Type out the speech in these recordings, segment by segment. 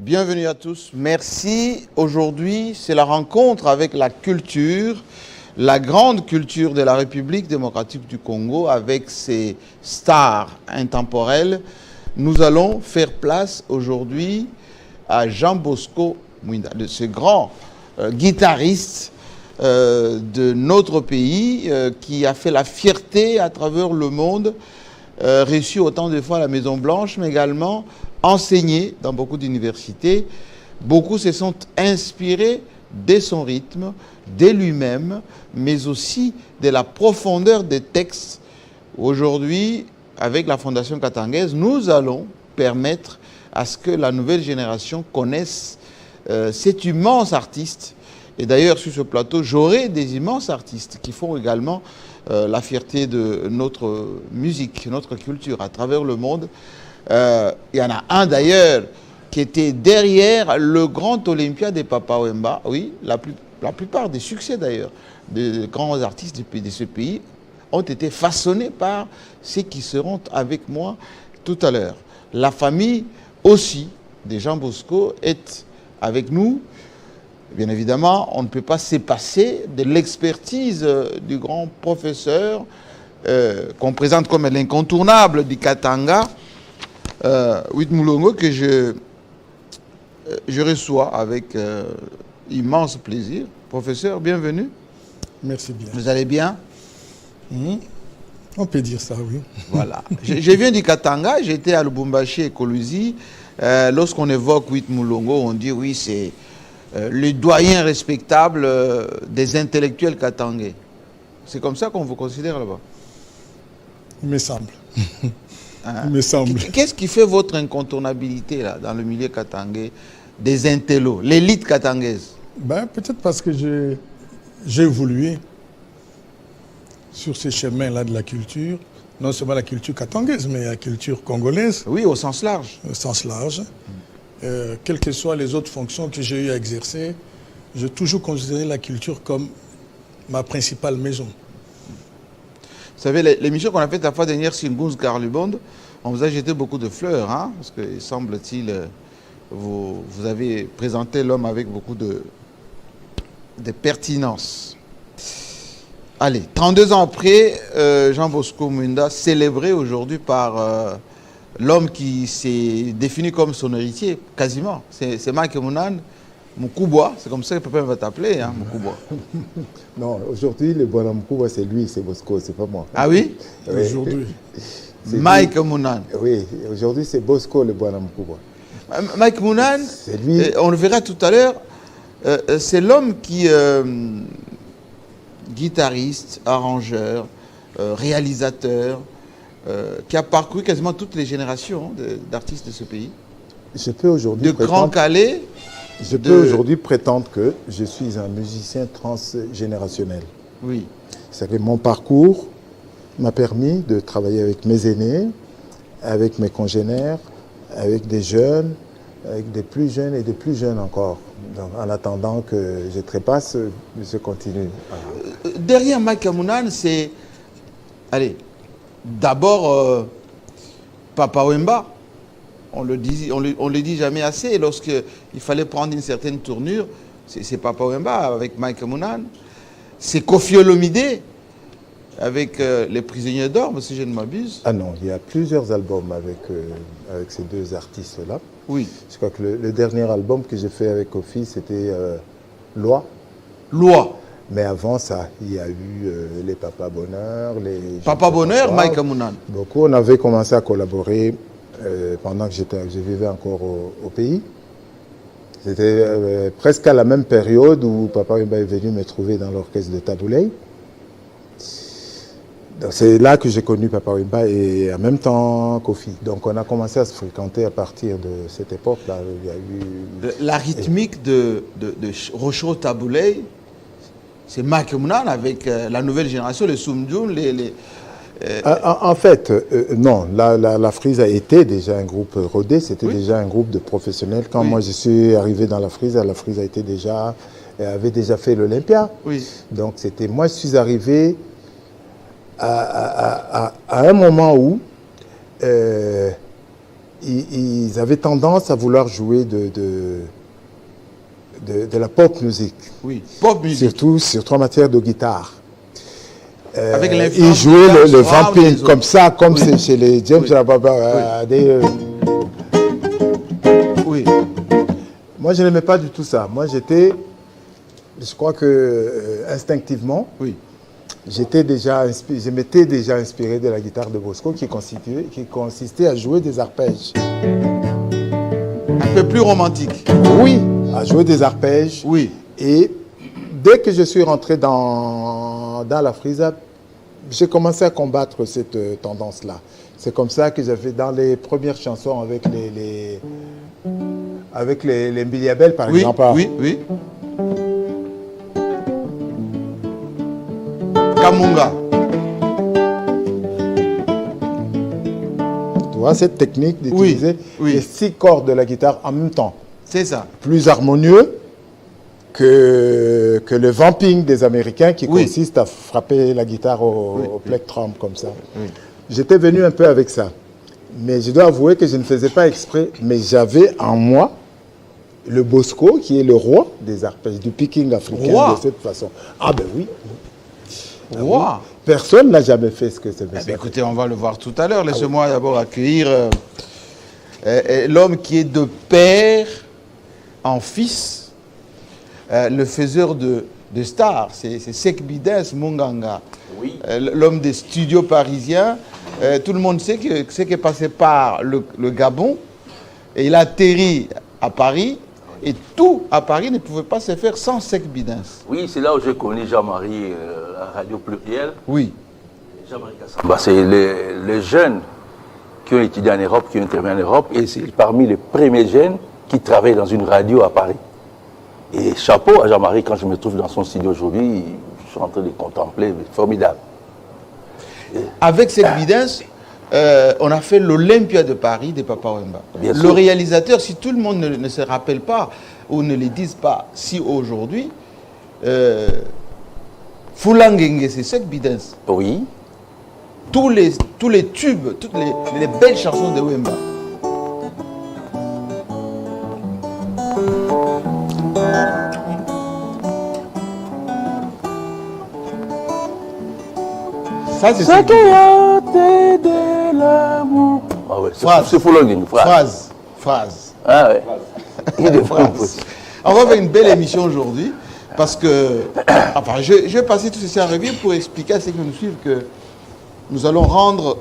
Bienvenue à tous. Merci. Aujourd'hui, c'est la rencontre avec la culture, la grande culture de la République démocratique du Congo avec ses stars intemporelles. Nous allons faire place aujourd'hui à Jean Bosco Mwinda, de ce grand guitariste de notre pays qui a fait la fierté à travers le monde, reçu autant de fois à la Maison Blanche, mais également enseigné dans beaucoup d'universités. Beaucoup se sont inspirés de son rythme, de lui-même, mais aussi de la profondeur des textes. Aujourd'hui, avec la Fondation Katanguaise, nous allons permettre à ce que la nouvelle génération connaisse cet immense artiste. Et d'ailleurs, sur ce plateau, j'aurai des immenses artistes qui font également la fierté de notre musique, notre culture à travers le monde. Il y en a un d'ailleurs qui était derrière le grand Olympia de Papa Wemba. Oui, la plupart des succès d'ailleurs des grands artistes de ce pays ont été façonnés par ceux qui seront avec moi tout à l'heure. La famille aussi de Jean Bosco est avec nous. Bien évidemment, on ne peut pas s'épasser de l'expertise du grand professeur qu'on présente comme l'incontournable du Katanga, Wit Moulongo, que je reçois avec immense plaisir. Professeur, bienvenue. Merci bien. Vous allez bien? On peut dire ça, oui. Voilà. Je viens du Katanga, j'étais à Lubumbashi et Koluzi. Lorsqu'on évoque Wit Moulongo, on dit oui, c'est le doyen respectable des intellectuels katangais. C'est comme ça qu'on vous considère là-bas? Il me semble. Il me semble. Qu'est-ce qui fait votre incontournabilité là, dans le milieu katangais des intellos, l'élite katangaise? Peut-être parce que j'ai évolué sur ces chemins-là de la culture, non seulement la culture katangaise, mais la culture congolaise. Oui, au sens large. Au sens large. Quelles que soient les autres fonctions que j'ai eu à exercer, j'ai toujours considéré la culture comme ma principale maison. Vous savez, l'émission qu'on a faite la fois dernière sur Ngouz Carlubonde, on vous a jeté beaucoup de fleurs, hein, parce que, semble-t-il, vous avez présenté l'homme avec beaucoup de pertinence. Allez, 32 ans après, Jean Bosco Mwinda, célébré aujourd'hui par l'homme qui s'est défini comme son héritier, quasiment. C'est Mike Mounan, Moukouboua, c'est comme ça que papa va t'appeler, hein, Moukouboua. Non, aujourd'hui, le bon Moukouboua, c'est lui, c'est Bosco, c'est pas moi. Ah oui? Oui. Aujourd'hui. Mike Mounan. Oui, aujourd'hui, c'est Bosco, le bon Moukouboua. Mike Mounan, on le verra tout à l'heure, c'est l'homme qui, guitariste, arrangeur, réalisateur, qui a parcouru quasiment toutes les générations d'artistes de ce pays. Je peux aujourd'hui prétendre que je suis un musicien transgénérationnel. Oui. C'est que mon parcours m'a permis de travailler avec mes aînés, avec mes congénères, avec des jeunes, avec des plus jeunes et des plus jeunes encore. Donc, en attendant que je trépasse, je continue. Derrière Mike Mounan, c'est... Allez, d'abord, Papa Wemba. On le dit jamais assez. Lorsqu'il fallait prendre une certaine tournure, c'est Papa Wemba avec Mike Mounan. C'est Koffi Olomide avec Les Prisonniers d'Or, si je ne m'abuse. Ah non, il y a plusieurs albums avec ces deux artistes-là. Oui. Je crois que le dernier album que j'ai fait avec Koffi, c'était Loi. Loi. Mais avant ça, il y a eu les Papa Bonheur, les... Papa Bonheur, Mike Mounan. Beaucoup, on avait commencé à collaborer pendant que je vivais encore au pays. C'était presque à la même période où Papa Wemba est venu me trouver dans l'orchestre de Taboulay. C'est là que j'ai connu Papa Wemba et en même temps Koffi. Donc on a commencé à se fréquenter à partir de cette époque-là. Il y a eu... La rythmique de Rocho Taboulay, c'est Mike Mounan avec la nouvelle génération, les Soumdjoun, En fait, non, la Frise a été déjà un groupe rodé, c'était déjà un groupe de professionnels. Quand moi je suis arrivé dans la Frise avait déjà fait l'Olympia. Oui. Donc c'était, moi je suis arrivé à un moment où ils avaient tendance à vouloir jouer de la pop music. Oui, pop music. Surtout en matière de guitare. Avec ils jouaient le vamping des comme ça, comme Oui. c'est chez les James Rababa. Oui. Moi, je n'aimais pas du tout ça. Moi, je crois que instinctivement, Oui. je m'étais déjà inspiré de la guitare de Bosco qui consistait à jouer des arpèges. Un peu plus romantique. Oui, à jouer des arpèges. Oui. Et dès que je suis rentré dans la frisa, j'ai commencé à combattre cette tendance-là. C'est comme ça que j'avais dans les premières chansons avec les Mbiliabel, par exemple. Oui. Kamunga. Tu vois, cette technique d'utiliser les 6 cordes de la guitare en même temps. C'est ça. Plus harmonieux que le vamping des Américains qui consiste à frapper la guitare au plectrum comme ça. Oui. J'étais venu un peu avec ça. Mais je dois avouer que je ne faisais pas exprès. Mais j'avais en moi le Bosco qui est le roi des arpèges, du picking africain de cette façon. Ah ben oui. Wow. Personne n'a jamais fait ce que c'est. Écoutez, on va le voir tout à l'heure. Laissez-moi d'abord accueillir l'homme qui est de père en fils, le faiseur de stars. C'est Sekbidens Munganga, l'homme des studios parisiens. Tout le monde sait qu'il est passé par le Gabon et il a atterri à Paris. Et tout à Paris ne pouvait pas se faire sans Sekbidens. Oui, c'est là où j'ai connu Jean-Marie à Radio Pluriel. Oui. Jean-Marie Kassamba, c'est les jeunes qui ont étudié en Europe, qui ont intervenu en Europe, et c'est parmi les premiers jeunes qui travaillent dans une radio à Paris. Et chapeau à Jean-Marie, quand je me trouve dans son studio aujourd'hui, je suis en train de contempler, formidable. Avec Sekbidens, on a fait l'Olympia de Paris des Papa Wemba. Le réalisateur, si tout le monde ne se rappelle pas ou ne le dise pas, si aujourd'hui, Fulangenge, c'est Sekbidens. Oui. Tous les tubes, toutes les belles chansons de Wemba. Ça, c'est ça. De l'amour. Ah ouais, c'est Fulangenge. Phrase. Ah ouais. Phrase. On va faire une belle émission aujourd'hui parce que, enfin, je vais passer tout ceci en revue pour expliquer à ceux qui nous suivent que nous allons rendre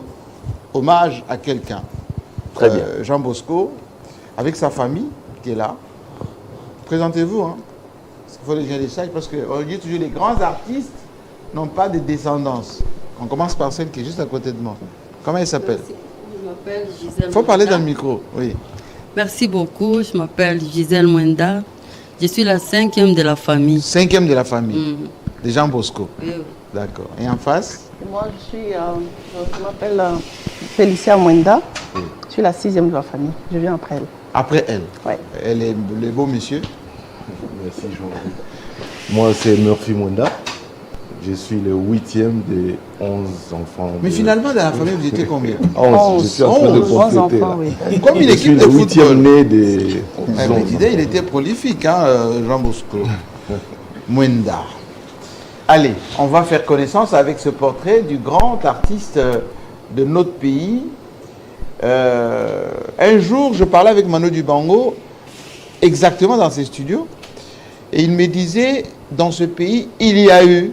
hommage à quelqu'un. Très bien. Jean Bosco, avec sa famille qui est là. Présentez-vous, hein. Parce qu'il faut les gens les sachent parce qu'on dit toujours les grands artistes n'ont pas de descendance. On commence par celle qui est juste à côté de moi. Comment elle s'appelle? Je m'appelle Gisèle. Il faut parler dans le micro, oui. Merci beaucoup. Je m'appelle Gisèle Mwenda. Je suis la 5e de la famille. 5e de la famille, de Jean Bosco. Oui. D'accord. Et en face? Moi, je m'appelle Félicia Mwenda. Oui. Je suis la 6e de la famille. Je viens après elle. Après elle? Oui. Elle est le beau monsieur? Merci Jean. Moi, c'est Murphy Mwenda. Je suis le 8e des 11 enfants. Mais finalement, dans la famille, vous étiez combien? 11. Je suis en train de compléter. Enfants, oui. Comme une équipe de football. Je suis le 8e né des 11 enfants. Il était prolifique, hein, Jean Bosco. Mwenda. Allez, on va faire connaissance avec ce portrait du grand artiste de notre pays. Un jour, je parlais avec Mano Dubango, exactement dans ses studios, et il me disait, dans ce pays, il y a eu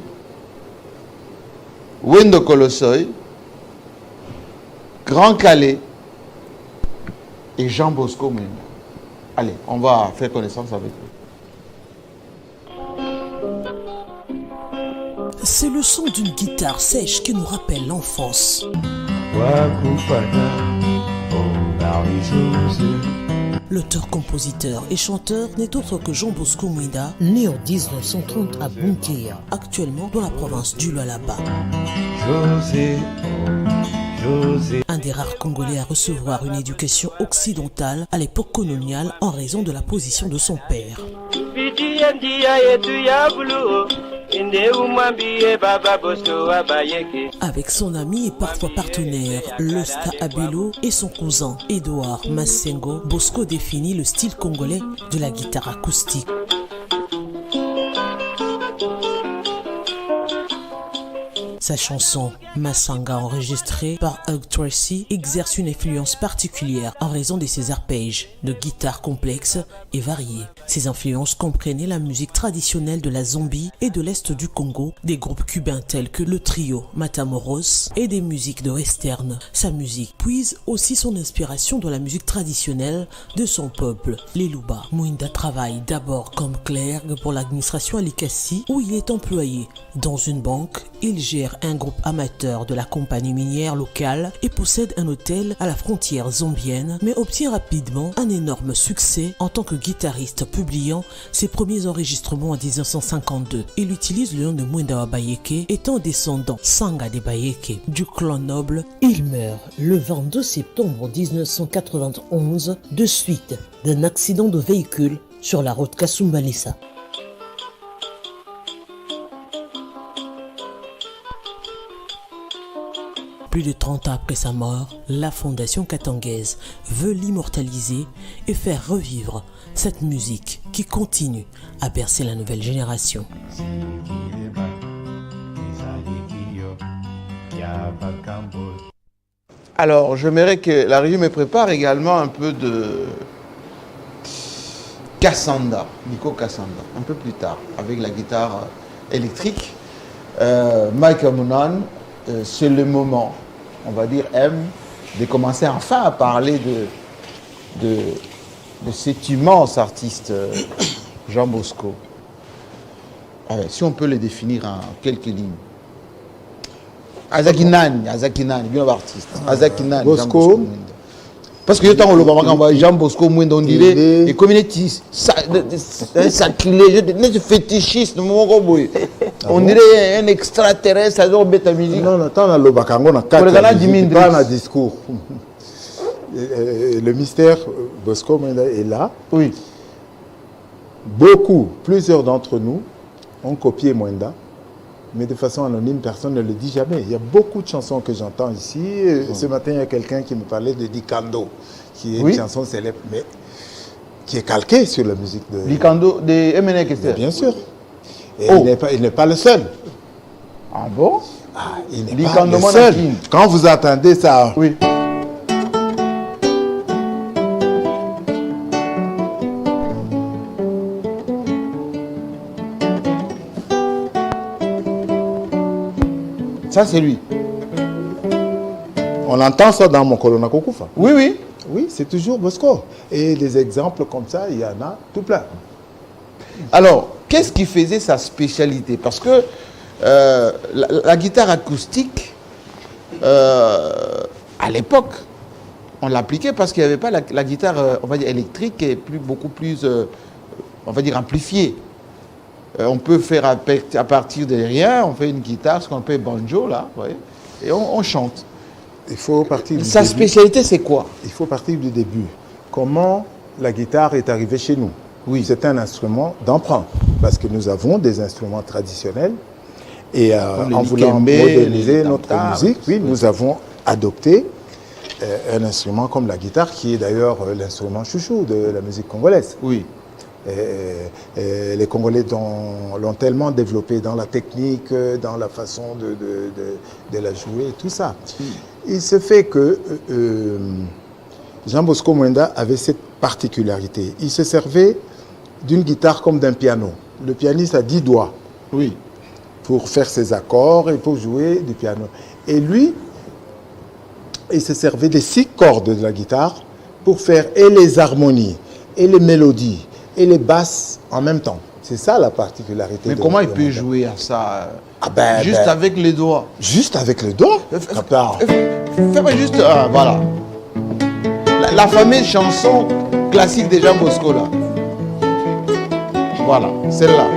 Wendo Kolossoy, Grand Calais et Jean Bosco Mwenda. Allez, on va faire connaissance avec lui. C'est le son d'une guitare sèche qui nous rappelle l'enfance. L'auteur-compositeur et chanteur n'est autre que Jean Bosco Mwenda, né en 1930 à Bunkia, actuellement dans la province du Lualaba. Un des rares Congolais à recevoir une éducation occidentale à l'époque coloniale en raison de la position de son père. Avec son ami et parfois partenaire, Losta Abelo et son cousin Edouard Massengo, Bosco définit le style congolais de la guitare acoustique. Sa chanson Masanga, enregistrée par Hugh Tracy, exerce une influence particulière en raison de ses arpèges de guitare complexes et variés. Ses influences comprenaient la musique traditionnelle de la Zambie et de l'Est du Congo, des groupes cubains tels que le trio Matamoros et des musiques de western. Sa musique puise aussi son inspiration dans la musique traditionnelle de son peuple, les Luba. Mwinda travaille d'abord comme clerc pour l'administration à Likasi, où il est employé. Dans une banque, il gère un groupe amateur de la compagnie minière locale et possède un hôtel à la frontière zambienne, mais obtient rapidement un énorme succès en tant que guitariste, publiant ses premiers enregistrements en 1952. Il utilise le nom de Mwenda wa Bayeke, étant descendant Sanga de Bayeke du clan noble. Il meurt le 22 septembre 1991 de suite d'un accident de véhicule sur la route Kasumbalesa. Plus de 30 ans après sa mort, la Fondation Katangaise veut l'immortaliser et faire revivre cette musique qui continue à bercer la nouvelle génération. Alors, j'aimerais que la régie me prépare également un peu de Kassanda, Nico Kassanda, un peu plus tard, avec la guitare électrique. Mike Amunan, c'est le moment, on va dire, de commencer enfin à parler de cet immense artiste Jean Bosco. Si on peut le définir en quelques lignes. Azakinani, bien artiste. Azakinani, Bosco. Parce que tant on Jean Bosco Mwenda on dirait et community sacrilège, des fétichistes, on dirait un extraterrestre à bête musique. Non, attends, on a pas un discours. Le mystère Bosco Mwenda est là. Oui. Plusieurs d'entre nous ont copié Mwenda, mais de façon anonyme, personne ne le dit jamais. Il y a beaucoup de chansons que j'entends ici. Ce matin, il y a quelqu'un qui me parlait de Dikando, qui est une chanson célèbre, mais qui est calquée sur la musique de... Dikando de MNK. Bien sûr. Et il n'est pas le seul. Ah bon? Il n'est pas le seul. Quand vous entendez ça... Oui. Ça, c'est lui. On entend ça dans mon Kolona Kokufa. Oui, oui. Oui, c'est toujours Bosco. Et des exemples comme ça, il y en a tout plein. Alors, qu'est-ce qui faisait sa spécialité? Parce que la guitare acoustique, à l'époque, on l'appliquait parce qu'il n'y avait pas la guitare, on va dire, électrique, qui est beaucoup plus, on va dire, amplifiée. On peut faire à partir de rien, on fait une guitare, ce qu'on appelle banjo, là, vous voyez, et on chante. Il faut partir du Sa début. spécialité, c'est quoi? Il faut partir du début. Comment la guitare est arrivée chez nous? Oui. C'est un instrument d'emprunt, parce que nous avons des instruments traditionnels. Et en voulant moderniser notre musique, oui, nous avons adopté un instrument comme la guitare, qui est d'ailleurs l'instrument chouchou de la musique congolaise. Oui. Les Congolais l'ont tellement développé dans la technique, dans la façon de la jouer, tout ça. Il se fait que Jean Bosco Mwenda avait cette particularité. Il se servait d'une guitare comme d'un piano. Le pianiste a 10 doigts. Oui. Pour faire ses accords et pour jouer du piano. Et lui, il se servait des 6 cordes de la guitare pour faire et les harmonies, et les mélodies, et les basses en même temps. C'est ça la particularité. Mais comment il peut jouer à ça juste avec les doigts? Juste avec les doigts? Fais-moi juste, voilà. La fameuse chanson classique de Jean Bosco, là. Voilà, celle-là.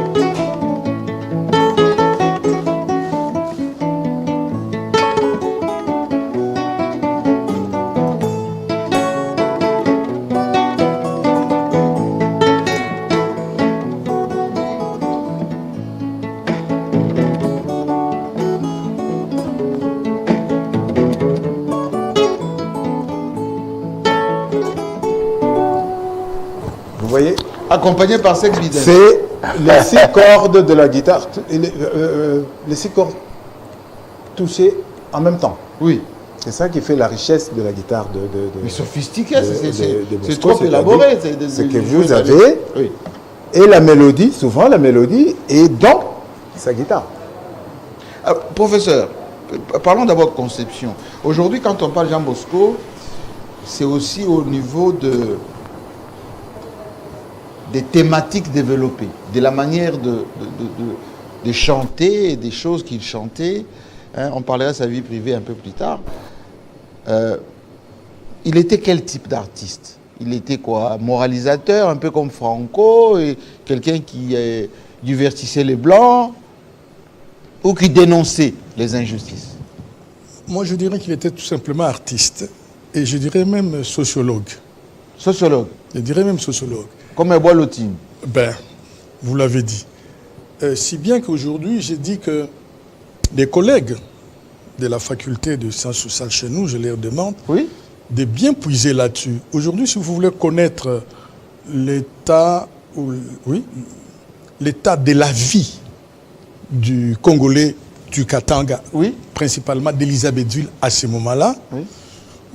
voyez, Accompagné par Sex Biden. c'est les 6 cordes de la guitare, les 6 cordes touchées en même temps. Oui. C'est ça qui fait la richesse de la guitare Mais sophistiqué, de c'est Bosco, trop élaboré. C'est que vous avez, Oui. et la mélodie, souvent la mélodie est dans sa guitare. Alors, professeur, parlons d'abord de conception. Aujourd'hui, quand on parle Jean Bosco, c'est aussi au niveau des thématiques développées, de la manière de chanter, des choses qu'il chantait. Hein, on parlera de sa vie privée un peu plus tard. Il était quel type d'artiste? Il était quoi? Moralisateur, un peu comme Franco, et quelqu'un qui divertissait les Blancs, ou qui dénonçait les injustices? Moi, je dirais qu'il était tout simplement artiste. Et je dirais même sociologue. Sociologue? Je dirais même sociologue. Comme un bois lotine? Ben, vous l'avez dit. Si bien qu'aujourd'hui, j'ai dit que des collègues de la faculté de sciences sociales chez nous, je leur demande de bien puiser là-dessus. Aujourd'hui, si vous voulez connaître l'état de la vie du Congolais du Katanga, principalement d'Elisabethville à ce moment-là,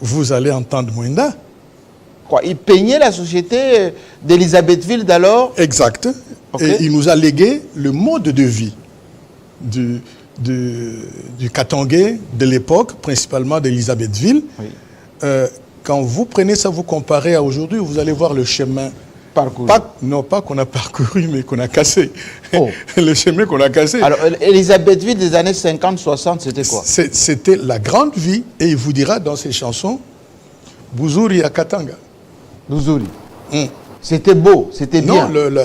vous allez entendre Mwenda. Quoi, il peignait la société d'Elisabethville d'alors? Exact. Okay. Et il nous a légué le mode de vie du Katangais de l'époque, principalement d'Elisabethville. Quand vous prenez ça, vous comparez à aujourd'hui, vous allez voir le chemin parcouru. Non pas qu'on a parcouru, mais qu'on a cassé. Le chemin qu'on a cassé. Alors, Elisabethville des années 50-60, c'était quoi? C'était la grande vie, et il vous dira dans ses chansons, Buzuri à Katanga. Buzuri. C'était beau, c'était bien. Non,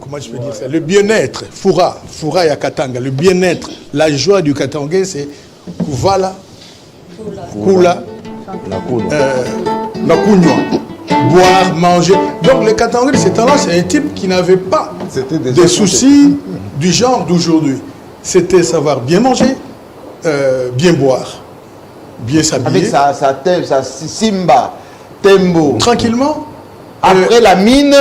comment je peux dire ça? Le bien-être, Foura et Katanga, le bien-être, la joie du Katangais, c'est Kuvala, Kula, Nakunywa, boire, manger. Donc le Katangais de ces temps-là, c'est un type qui n'avait pas de soucis du genre d'aujourd'hui. C'était savoir bien manger, bien boire, bien s'habiller. Avec sa simba, tembo. Tranquillement. Après la mine,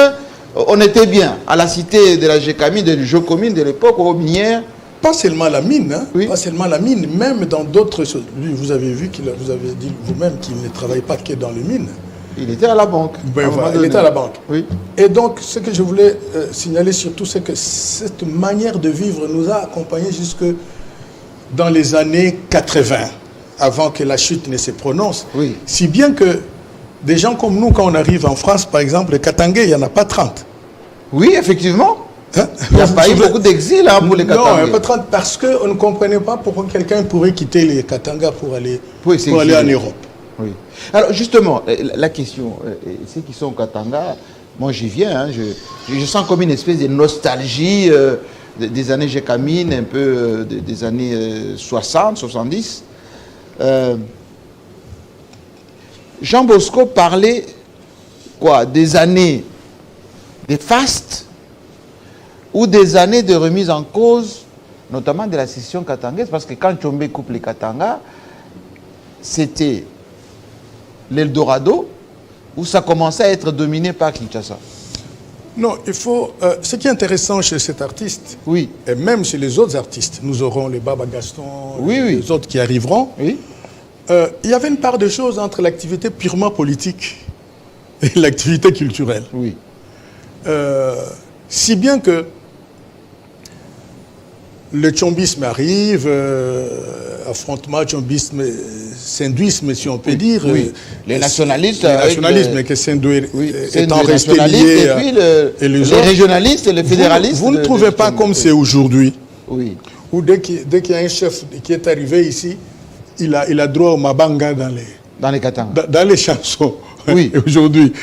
on était bien. À la cité de la Gécamine, de Jocomine de l'époque, aux minières. Pas seulement la mine, hein, pas seulement la mine, même dans d'autres choses. Lui, vous avez vu vous avez dit vous-même qu'il ne travaille pas que dans les mines. Il était à la banque. Ben, voilà, il était à la banque. Oui. Et donc, ce que je voulais signaler surtout, c'est que cette manière de vivre nous a accompagnés jusque dans les années 80, avant que la chute ne se prononce. Oui. Si bien que des gens comme nous, quand on arrive en France, par exemple, le Katangais, il n'y en a pas 30. Oui, effectivement. Hein? Il n'y a pas eu beaucoup d'exil pour les Katangais. Non, il n'y a pas 30 parce qu'on ne comprenait pas pourquoi quelqu'un pourrait quitter les Katanga pour aller en Europe. Oui. Alors justement, la question, ceux qui sont au Katanga, moi j'y viens, hein, je sens comme une espèce de nostalgie des années Gécamine, un peu des années 60, 70. Jean Bosco parlait quoi, des années des fastes ou des années de remise en cause, notamment de la session katangaise, parce que quand Tchombe coupe les Katanga, c'était l'Eldorado, où ça commençait à être dominé par Kinshasa. Non, il faut... ce qui est intéressant chez cet artiste, oui, et même chez les autres artistes, nous aurons les Baba Gaston, les autres qui arriveront, oui. Il y avait une part de choses entre l'activité purement politique et l'activité culturelle. Oui. Si bien que le tchombisme arrive, affrontement tchombisme, syndouisme, si on peut dire. Oui. Les nationalistes. Le nationalisme, que Sindou étant resté lié. Et puis les régionalistes et les fédéralistes. Vous ne trouvez pas comme c'est aujourd'hui. Oui. Où dès qu'il y a un chef qui est arrivé ici, il a droit au mabanga dans les Katanga. Dans les chansons. Oui. Aujourd'hui.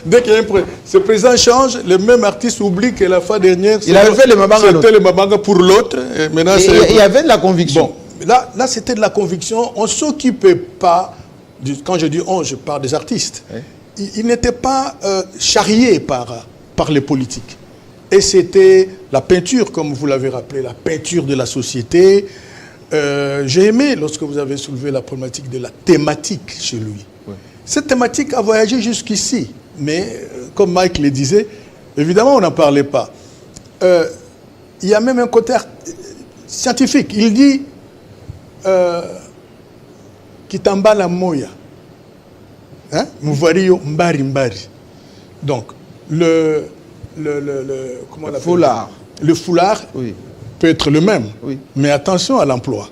Dès qu'il y a ce président change, le même artiste oublie que la fois dernière, il avait fait le mabanga. C'était le mabanga pour l'autre. Maintenant, il y avait de la conviction. Bon, là c'était de la conviction. On ne s'occupait pas, quand je dis on, je parle des artistes. Oui. Ils n'étaient pas charriés par les politiques. Et c'était la peinture, comme vous l'avez rappelé, la peinture de la société. J'ai aimé lorsque vous avez soulevé la problématique de la thématique chez lui. Oui. Cette thématique a voyagé jusqu'ici. Mais, comme Mike le disait, évidemment, on n'en parlait pas. Il y a même un côté scientifique. Il dit Kitamba la moya. Mouvario mbari mbari. Donc, le foulard. Le foulard peut être le même. Oui. Mais attention à l'emploi.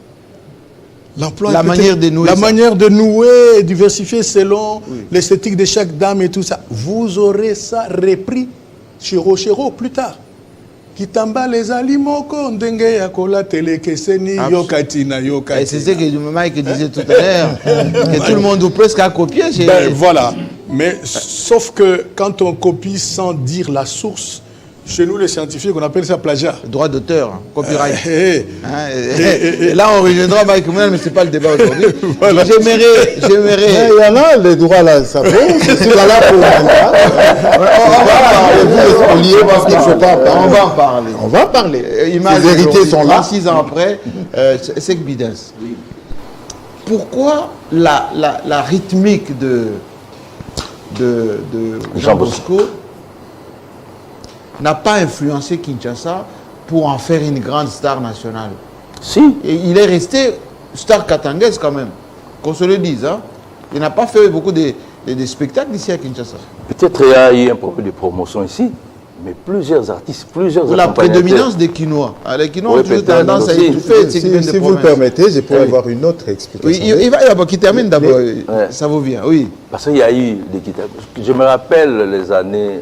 La manière de nouer. La manière de nouer, diversifier selon l'esthétique de chaque dame et tout ça. Vous aurez ça repris chéro plus tard. Kitamba les alimoko ndenge ya kola tele keseni yokatina yokati. Et c'est ce que Mike disait tout à l'heure, que tout le monde ou presque a copié. Voilà. Mais sauf que quand on copie sans dire la source, chez nous les scientifiques, on appelle ça plagiat. Droit d'auteur, copyright. Là, on reviendra Mike Mounel, mais ce n'est pas le débat aujourd'hui. Voilà. J'aimerais... Il y en a, les droits là, ça fait. Je suis là pour on va en parler. On va en parler. Les hérités sont là. 6 ans après, c'est que Bidens. Pourquoi la rythmique de Jean Bosco n'a pas influencé Kinshasa pour en faire une grande star nationale? Si. Et il est resté star katangaise quand même, qu'on se le dise. Hein? Il n'a pas fait beaucoup de spectacles ici à Kinshasa. Peut-être il y a eu un problème de promotion ici, mais plusieurs artistes, plusieurs la prédominance des Quinois. Les Quinois ont toujours tendance à étouffer. Si vous le permettez, je pourrais avoir une autre explication. Oui, il va d'abord qui termine d'abord. Ça vous vient, oui. Parce qu'il y a eu des quittages. Je me rappelle les années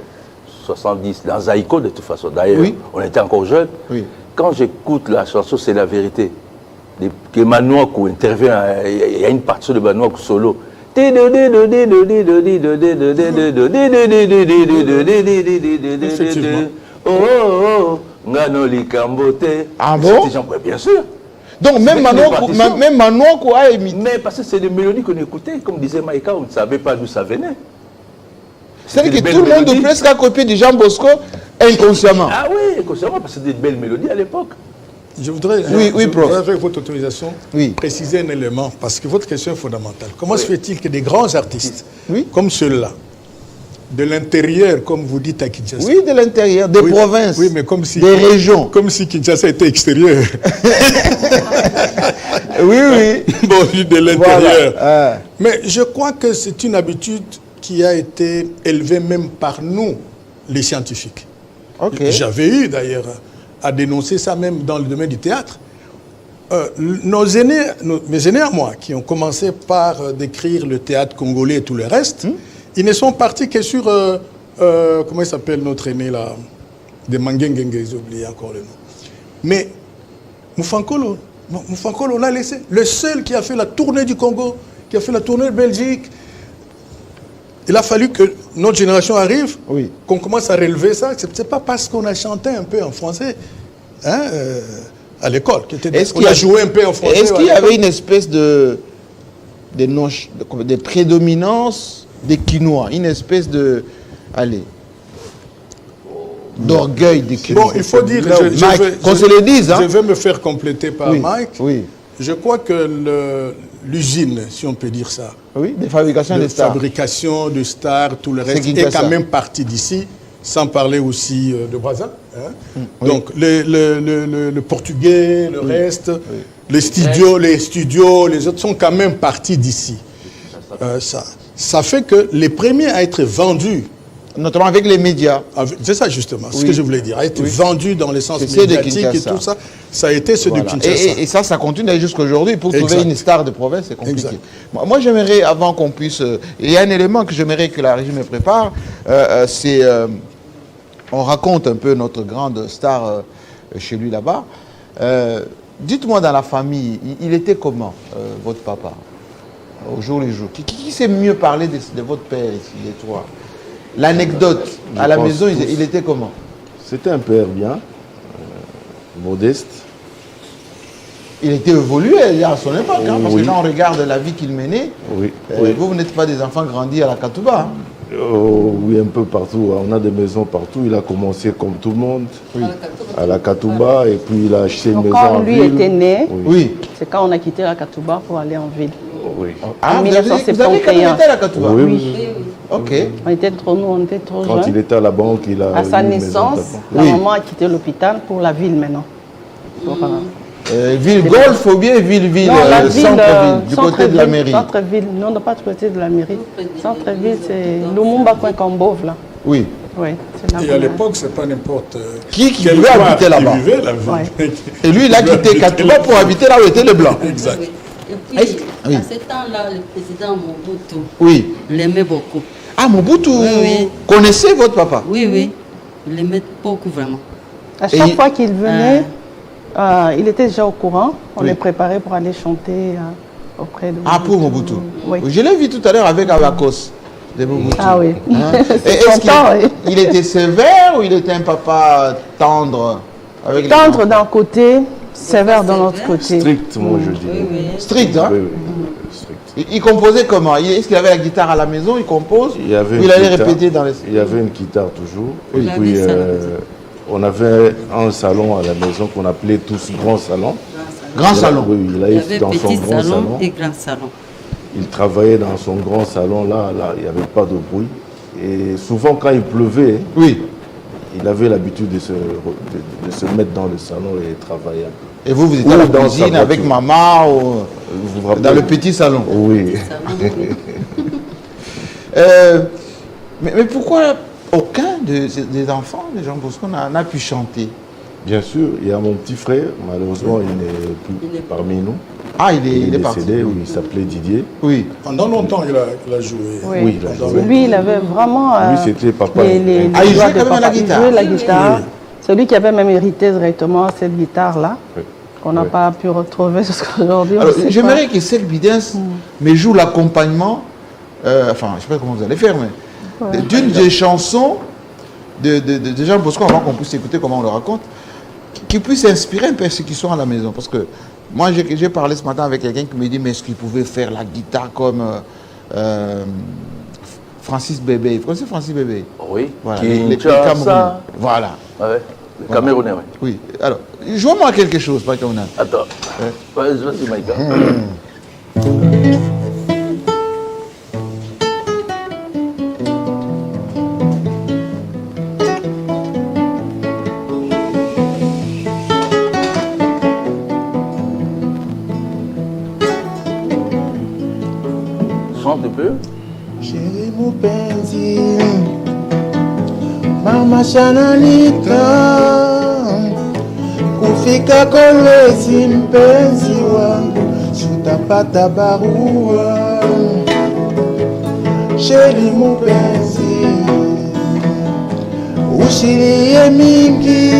70, dans Zaïko de toute façon. D'ailleurs, on était encore jeunes. Oui. Quand j'écoute la chanson, c'est la vérité. Que Manouakou intervient, il y a une partie de Manouakou solo. Ah bon? Bien sûr. Donc même Manouakou a imité. Mais parce que c'est des mélodies qu'on écoutait, comme disait Maïka, on ne savait pas d'où ça venait. C'est que tout le monde presque a copié du Jean Bosco inconsciemment. Ah oui, inconsciemment, parce que c'était des belles mélodies à l'époque. Je voudrais, avec votre autorisation, préciser un élément, parce que votre question est fondamentale. Comment se fait-il que des grands artistes, comme ceux-là, de l'intérieur, comme vous dites à Kinshasa... Oui, de l'intérieur, des provinces, mais comme si, des régions. Comme si Kinshasa était extérieur. Oui. Bon, de l'intérieur. Voilà. Mais je crois que c'est une habitude qui a été élevée même par nous, les scientifiques. J'avais eu d'ailleurs à dénoncer ça même dans le domaine du théâtre. Mes aînés à moi, qui ont commencé par décrire le théâtre congolais et tout le reste, ils ne sont partis que sur, comment il s'appelle notre aîné là, de Mangengengue, j'ai oublié encore le nom. Mais Moufankolo, on l'a laissé. Le seul qui a fait la tournée du Congo, qui a fait la tournée de Belgique. Il a fallu que notre génération arrive, qu'on commence à relever ça. Ce n'est pas parce qu'on a chanté un peu en français à l'école. On a joué un peu en français. Est-ce qu'il y avait une espèce de prédominance des Quinois, une espèce de... Allez... d'orgueil des Quinois? Bon, il faut dire... qu'on se le dise. Je vais me faire compléter par Mike. Je crois que l'usine, si on peut dire ça, de fabrication de stars. Fabrication de stars, tout le reste, est quand même parti d'ici, sans parler aussi de Brazza. Donc, le portugais, le reste, les studios, les autres sont quand même partis d'ici. Ça fait que les premiers à être vendus, notamment avec les médias. C'est ça justement, ce que je voulais dire. A été vendu dans le sens médiatique et tout ça. Ça a été ceux de Kinshasa. Et ça continue jusqu'à aujourd'hui. Pour trouver une star de province, c'est compliqué. Moi, j'aimerais, avant qu'on puisse... Il y a un élément que j'aimerais que la régie me prépare. C'est... on raconte un peu notre grande star chez lui là-bas. Dites-moi, dans la famille, il était comment, votre papa, au jour le jour? Qui sait mieux parler de votre père ici, des trois? L'anecdote, à la maison, il était comment? C'était un père bien, modeste. Il était évolué à son époque, parce que quand on regarde la vie qu'il menait, vous n'êtes pas des enfants grandis à la Katouba. Oui, un peu partout. On a des maisons partout. Il a commencé comme tout le monde, à la Katouba, et puis il a acheté une maison en ville. Quand lui était né, c'est quand on a quitté la Katouba pour aller en ville. En 1971. Vous avez été à la Katouba? Oui. Ok. On était trop Quand il jeunes. était à la banque, il a À sa eu une maison naissance, d'appartement. la Oui. maman a quitté l'hôpital pour la ville maintenant. Pour, Ville Golf ou bien ville-ville, non, la ville, centre-ville, du côté de la mairie. Centre-ville, non, pas du côté de la mairie. Centre-ville, c'est Lumumba Coin-Cambove, là. Oui. Oui, c'est là. Et à l'époque, c'est pas n'importe Qui quel pouvait noir habiter là-bas. qui vivait là-bas. Ouais. Et lui, il a quitté Katuba pour habiter là où étaient les Blancs. Exact. Et puis, Oui. à ce temps-là, le président Mobutu Oui. l'aimait beaucoup. Ah, Mobutu, oui. connaissez votre papa? Oui, oui. Il l'aimait beaucoup, vraiment. À chaque Et- fois qu'il venait, il était déjà au courant. On les préparait pour aller chanter auprès de Ah, pour Mobutu. Oui. Je l'ai vu tout à l'heure avec Abakos de Mobutu. Ah oui. Hein? C'est Et est-ce son temps, oui. il était sévère ou il était un papa tendre avec les Tendre enfants? d'un côté, sévère de l'autre côté. Strict, moi je dis. Oui, oui. Strict, hein? Oui, oui, strict. Il composait comment? Est-ce qu'il avait la guitare à la maison? Il compose? Il y avait Ou une il allait guitare. répéter dans les... Il y avait une guitare toujours. Oui. Et Il puis, avait ça, on avait un salon à la maison qu'on appelait tous grand salon. Grand salon. Oui, il Il y allait avait dans son petit grand salon salon. et grand salon. Il travaillait dans son grand salon, là, il n'y avait pas de bruit. Et souvent, quand il pleuvait, Oui. il avait l'habitude de se mettre dans le salon et travailler un peu. Et vous étiez à Ou la dans cuisine sa avec voiture. maman ou Vous vous rappelez? dans le petit salon? Oui. Salon, oui. Mais pourquoi aucun des enfants de Jean Bosco n'a pu chanter? Bien sûr, il y a mon petit frère, malheureusement, il n'est plus parmi nous. Ah, il est parti. décédé, oui, il s'appelait Didier. Oui. Pendant longtemps, il a joué. Oui. Oui, il a joué. Lui, il avait vraiment. Lui, c'était papa. Ah, il doigts jouait de quand même papa. la guitare. Il jouait la guitare. C'est lui qui avait même hérité directement cette guitare-là, Oui. qu'on n'a Oui. pas pu retrouver jusqu'aujourd'hui. Alors, on sait j'aimerais que Sel Bidens me joue l'accompagnement, enfin, je ne sais pas comment vous allez faire, mais d'une des chansons de Jean Bosco, avant qu'on puisse écouter comment on le raconte, qui puisse inspirer un peu ceux qui sont à la maison. Parce que moi, j'ai parlé ce matin avec quelqu'un qui me dit, mais est-ce qu'il pouvait faire la guitare comme Francis Bébé? Vous connaissez Francis Bébé? Oui. Voilà, Kinshasa. Voilà. Ouais. Le Camerounais, oui. Oui. Alors, joue-moi quelque chose, pas qu'on a. Attends. Vas-y, Maïka. Chante un peu. Chéri mupenzi, mama shananita, kufika Kolwezi mpenzi wangu, tutapata barua. Chéri mupenzi, ushilie mingi,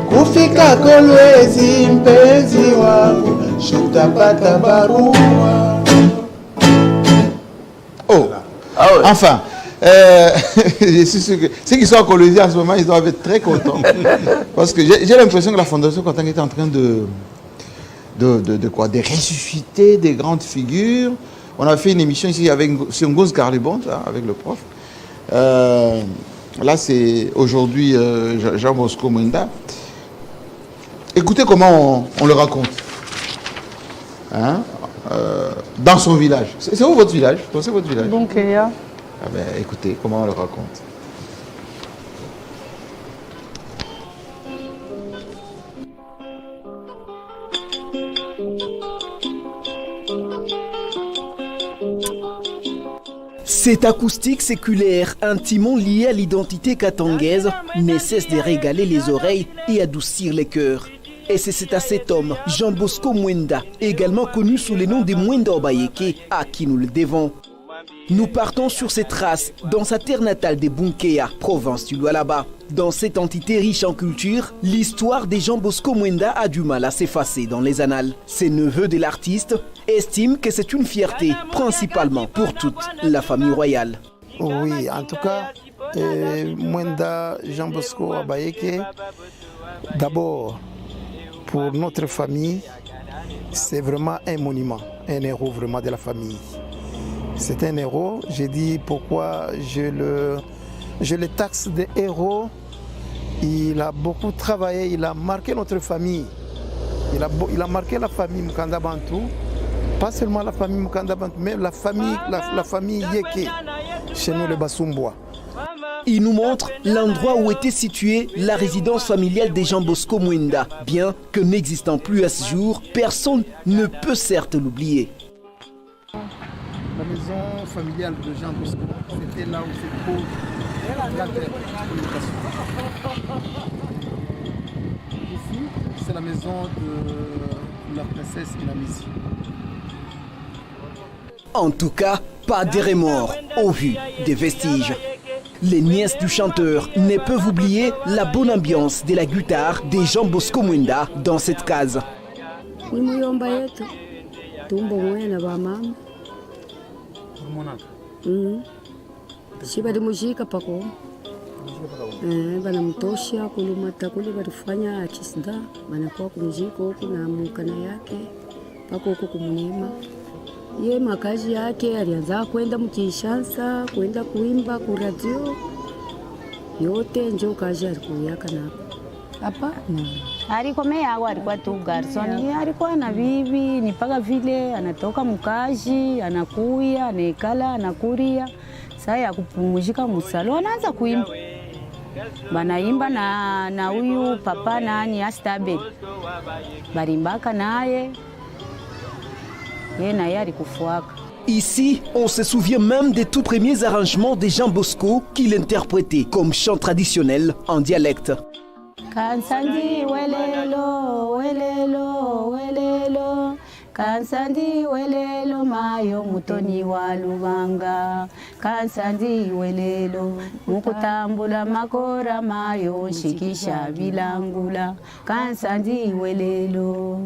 kufika Kolwezi mpenzi wangu, tutapata barua. Oh! Ah ouais. Enfin, je suis sûr que ceux qui sont en Colombie en ce moment, ils doivent être très contents. Parce que j'ai l'impression que la Fondation Katanga est en train de ressusciter des grandes figures. On a fait une émission ici avec Siongoz Carlibon, avec le prof. Là, c'est aujourd'hui Jean Bosco Mwenda. Écoutez comment on le raconte. Hein? Dans son village. C'est où votre village? Vous connaissez votre village? Donc, il y a. Ah ben, écoutez, comment on le raconte. Cette acoustique séculaire intimement liée à l'identité katangaise ne cesse de régaler les oreilles et adoucir les cœurs. Et c'est à cet homme, Jean Bosco Mwenda, également connu sous le nom de Mwenda Obayeke, à qui nous le devons. Nous partons sur ses traces dans sa terre natale de Bunkea, province du Lualaba. Dans cette entité riche en culture, l'histoire de Jean Bosco Mwenda a du mal à s'effacer dans les annales. Ses neveux de l'artiste estiment que c'est une fierté, principalement pour toute la famille royale. Oui, en tout cas, Mwenda Jean Bosco Obayeke, d'abord, pour notre famille, c'est vraiment un monument, un héros vraiment de la famille. C'est un héros, j'ai dit pourquoi je le taxe de héros. Il a beaucoup travaillé, il a marqué notre famille. Il a marqué la famille Mkanda Bantou Pas seulement la famille Mukanda Bantu, mais la famille Yeke, chez nous les Basumbois. Il nous montre l'endroit où était située la résidence familiale des Jean Bosco Mwenda. Bien que n'existant plus à ce jour, personne ne peut certes l'oublier. La maison familiale de Jean Bosco, c'était là où se pose la communication. Ici, c'est la maison de la princesse Inamisi. En tout cas, pas de remords au vu des vestiges. Les nièces du chanteur ne peuvent oublier la bonne ambiance de la guitare des Jean Bosco Mwenda dans cette case. Banamtosha kulumata kule barifanya achisda banakuwa kumjiko huku na mukana yake pako huku kumlima. Ye makazi yake alianza kwenda mkishansa kwenda kuimba ku radio yote njo kazi alikuyaka nako. Hapana. Alikomea au alikuwa tu garson, alikuwa na bibi ni paka vile anatoka mkazi, anakuya, anekala, anakuria. Sasa ya kupumzika msalo anaanza kuimba. Banaimba na huyu papa nani Astabel. Barimbaka naye. Yeye naye alikufuaka. Ici, on se souvient même des tout premiers arrangements de Jean Bosco qu'il interprétait comme chant traditionnel en dialecte. Kansandi welelo, welelo, welelo. Kansandi welelo mayo mutoni wa Lubanga. Kansandi welelo mukutambula makora mayo shikisha bilangula. Kansandi welelo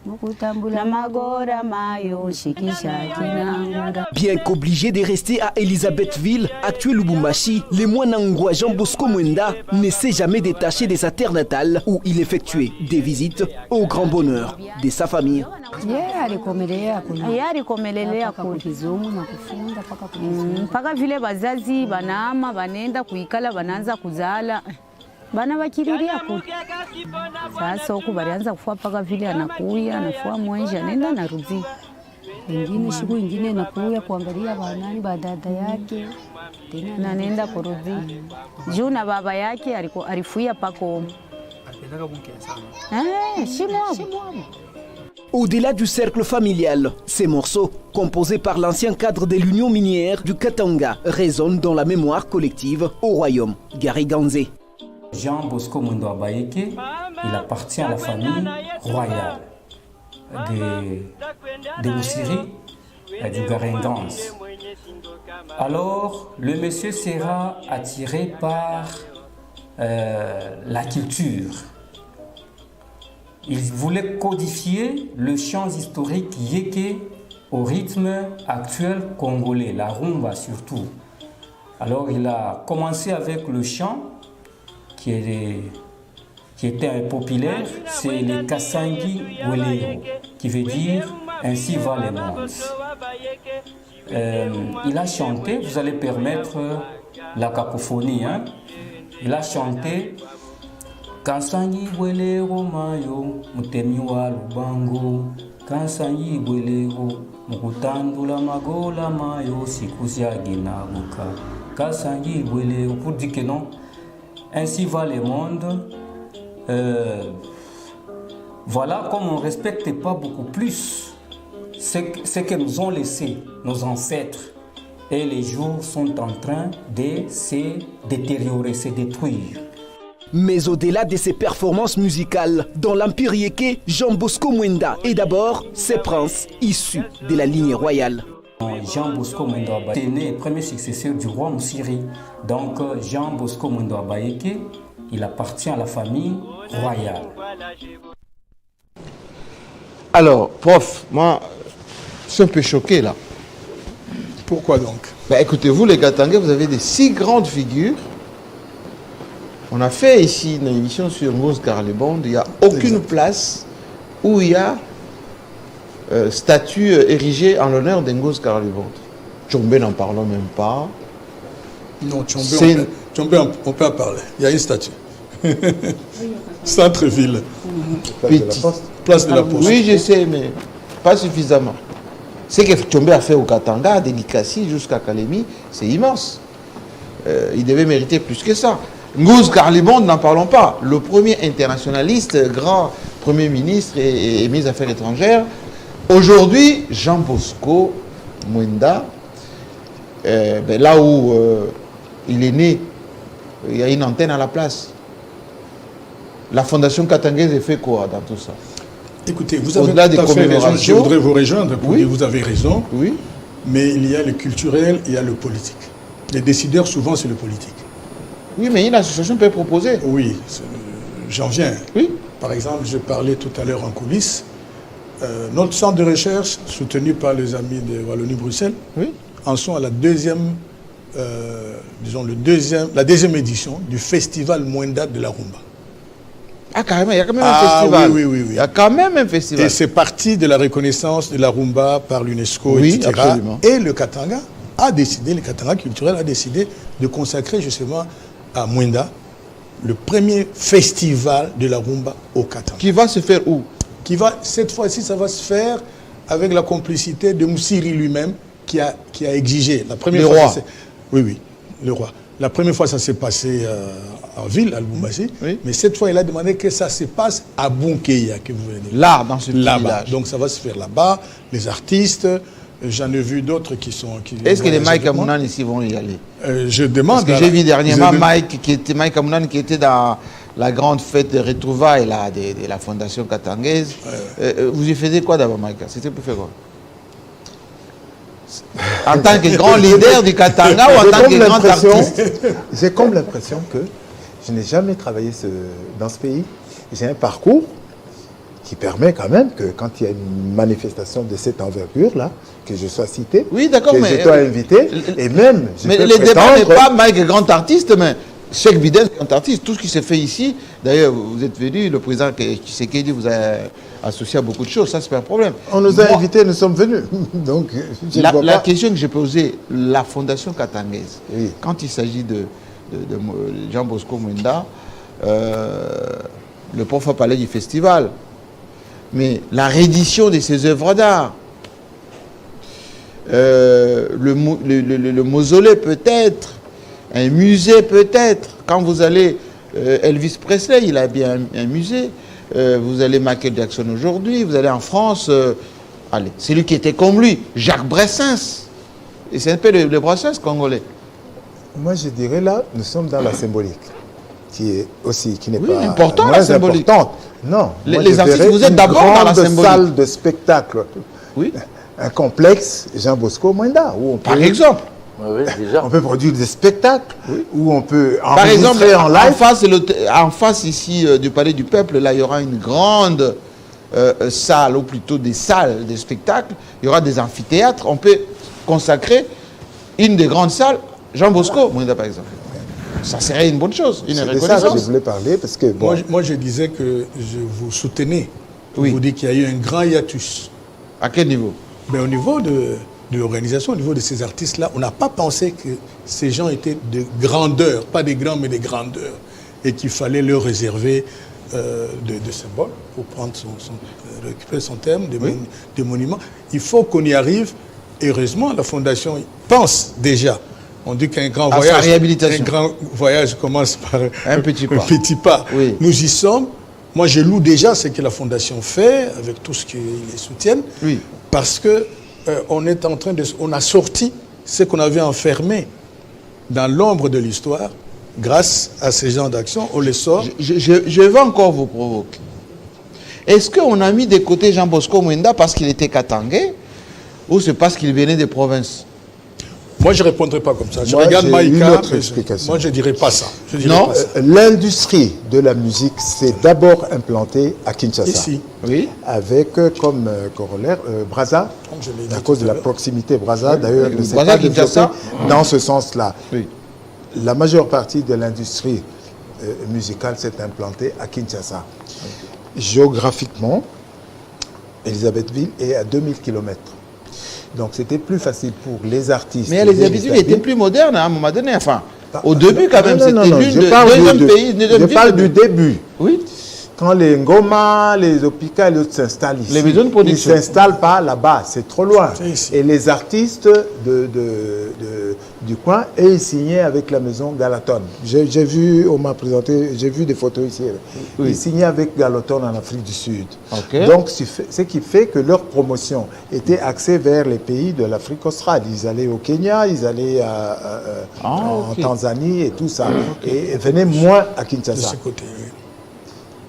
mukutambula magora mayo shikisha kinangura. Bien qu'obligé de rester à Elisabethville, actuel Lubumbashi, le moine angwa Jean Bosco Mwenda ne s'est jamais détaché de sa terre natale où il effectuait des visites au grand bonheur de sa famille. Alikomelelea kuzungu na kufunda paka vile bazazi banama banenda kuikala bananza kuzala bana bakiriria ku. Sasa huku balianza kufua paka vile anakuya anafua mwenja nenda narudi. Ingine siku ingine nakuya kuangalia banani badada yake tena nenda kurudi. Juu na baba yake alifuia pako. Au-delà du cercle familial, ces morceaux, composés par l'ancien cadre de l'Union minière du Katanga, résonnent dans la mémoire collective au royaume Gariganze. Jean Bosco Mwenda Bayeke, il appartient à la famille royale de Moussiri et du Gariganze. Alors, le monsieur sera attiré par la culture. Il voulait codifier le chant historique yéké au rythme actuel congolais, la rumba surtout. Alors il a commencé avec le chant qui était populaire, c'est le Kasangi Weleo, qui veut dire « Ainsi va les mondes ». Il a chanté, vous allez permettre la cacophonie, hein? Il a chanté Kansangi Welero Mayo, Mutemi wa Lubango, Kansangi Welero, Mukutandula Magola Mayo, Sikusia Ginabuka, Kansangi Welero, pour dire que non, ainsi va le monde. Voilà, comme on ne respecte pas beaucoup plus ce que nous ont laissé nos ancêtres, et les jours sont en train de se détériorer, se détruire. Mais au-delà de ses performances musicales, dans l'Empire Yéké, Jean Bosco Mwenda est d'abord ses princes issus de la lignée royale. Jean Bosco Mwenda est né premier successeur du roi Moussiri. Donc Jean Bosco Mwenda Bayeke, il appartient à la famille royale. Alors, prof, moi, je suis un peu choqué là. Pourquoi donc? Écoutez, vous les Katangais, vous avez des si grandes figures. On a fait ici une émission sur Ngos Karlebond. Il n'y a aucune place où il y a statue érigée en l'honneur d'Ngos Karlebond. Tchombe n'en parlons même pas. Non, Tchombe, on peut en parler. Il y a une statue. Centre-ville. Place de la Poste. Oui, je sais, mais pas suffisamment. Ce que Tchombe a fait au Katanga, de Likasi jusqu'à Kalemi, c'est immense. Il devait mériter plus que ça. Nguz Karlibond, n'en parlons pas. Le premier internationaliste, grand premier ministre et ministre des Affaires étrangères. Aujourd'hui, Jean Bosco Mwenda, là où il est né, il y a une antenne à la place. La fondation katangaise fait quoi dans tout ça? Écoutez, vous avez tout à fait raison. Je voudrais vous rejoindre pour dire vous avez raison. Oui. Mais il y a le culturel, il y a le politique. Les décideurs, souvent, c'est le politique. Oui, mais une association peut proposer. Oui, j'en viens. Oui. Par exemple, je parlais tout à l'heure en coulisses. Notre centre de recherche, soutenu par les amis de Wallonie-Bruxelles, en sont à la deuxième édition du festival Mwenda de la Rumba. Ah, carrément, il y a quand même un festival. Oui. Il y a quand même un festival. Et c'est parti de la reconnaissance de la Rumba par l'UNESCO, etc. Absolument. Et le Katanga a décidé, le Katanga culturel a décidé de consacrer justement à Mwenda le premier festival de la Rumba au Katanga. Qui va se faire où? Cette fois-ci, ça va se faire avec la complicité de Moussiri lui-même qui a exigé. La première le fois, roi. Oui, le roi. La première fois, ça s'est passé en ville, à Lubumbashi. Oui. Mais cette fois, il a demandé que ça se passe à Bunkeya, que vous venez de dire. Là, dans ce là-bas. village. Donc, ça va se faire là-bas. Les artistes, j'en ai vu d'autres qui sont... Est-ce que les Mike Amounan ici vont y aller? Je demande... Parce que j'ai vu dernièrement Mike Amounan qui était dans la grande fête de retrouvailles de la Fondation katangaise. Vous y faisiez quoi d'abord, Mike? C'était pour faire quoi? En tant que grand leader du Katanga ou en tant que grand artiste? J'ai comme l'impression que je n'ai jamais travaillé dans ce pays. J'ai un parcours qui permet quand même que quand il y a une manifestation de cette envergure-là, que je sois cité, oui, d'accord, que je sois invité, et même je peux le débat n'est prétendre... pas Mike grand artiste, mais Cheikh Bidel grand artiste. Tout ce qui se fait ici, d'ailleurs, vous êtes venu, le président Tshisekedi vous a associé à beaucoup de choses, ça c'est pas un problème. On nous a invités, nous sommes venus. Donc, la question que j'ai posée, la Fondation katangaise, quand il s'agit de Jean Bosco Mwenda, le prof a parlé du festival, mais la réédition de ses œuvres d'art, le mausolée peut-être, un musée peut-être. Quand vous allez, Elvis Presley, il a bien un musée. Vous allez Michael Jackson aujourd'hui, vous allez en France, allez, celui qui était comme lui, Jacques Brassens. Et c'est un peu le Brassens congolais. Moi je dirais là, nous sommes dans la symbolique, qui n'est pas important, la symbolique. Importante. Non, les artistes, vous êtes d'abord dans la symbolique. Une salle de spectacle. Oui. Un complexe Jean Bosco Mwenda. Par exemple. Oui, déjà. On peut produire des spectacles, où on peut par exemple, en live. En face ici du Palais du Peuple, là, il y aura une grande salle, ou plutôt des salles de spectacles. Il y aura des amphithéâtres. On peut consacrer une des grandes salles, Jean Bosco Mwenda, par exemple. Ça serait une bonne chose, une reconnaissance. C'est ça que je voulais parler, parce que... Bon. Moi, je disais que je vous soutenais. Pour vous dire qu'il y a eu un grand hiatus. À quel niveau? Mais au niveau de l'organisation, au niveau de ces artistes-là, on n'a pas pensé que ces gens étaient de grandeur, pas des grands, mais des grandeurs, et qu'il fallait leur réserver de symboles, pour prendre récupérer son terme, des monuments. Il faut qu'on y arrive. Heureusement, la Fondation pense déjà. On dit qu'un grand voyage commence par un petit pas. Oui. Nous y sommes. Moi, je loue déjà ce que la Fondation fait, avec tout ce qu'ils soutiennent, parce que on a sorti ce qu'on avait enfermé dans l'ombre de l'histoire. Grâce à ces genres d'actions, on les sort. Je vais encore vous provoquer. Est-ce qu'on a mis de côté Jean Bosco Mwenda parce qu'il était katangais, ou c'est parce qu'il venait des provinces? Moi, je ne répondrai pas comme ça. Je regarde Maïka, moi, je ne dirais pas ça. Non, l'industrie de la musique s'est d'abord implantée à Kinshasa. Ici. Oui. Avec comme corollaire Brazza, à cause de la proximité Brazza. D'ailleurs, ne s'est pas développé dans ce sens-là. Oui. La majeure partie de l'industrie musicale s'est implantée à Kinshasa. Géographiquement, Elisabethville est à 2000 km. Donc c'était plus facile pour les artistes. Mais les habitudes étaient plus modernes à un moment donné. Enfin, au début quand même, c'était l'une je parle du début. Oui. quand les Ngoma, les Opika et les autres s'installent ici, les maisons de production, ils ne s'installent pas là-bas, c'est trop loin. Et les artistes du coin, et ils signaient avec la maison Galaton. J'ai vu, on m'a présenté, j'ai vu des photos ici. Ils signaient avec Galaton en Afrique du Sud. Donc, ce qui fait que leur promotion était axée vers les pays de l'Afrique australe. Ils allaient au Kenya, ils allaient en Tanzanie et tout ça. Et venaient moins à Kinshasa. De ce côté, oui.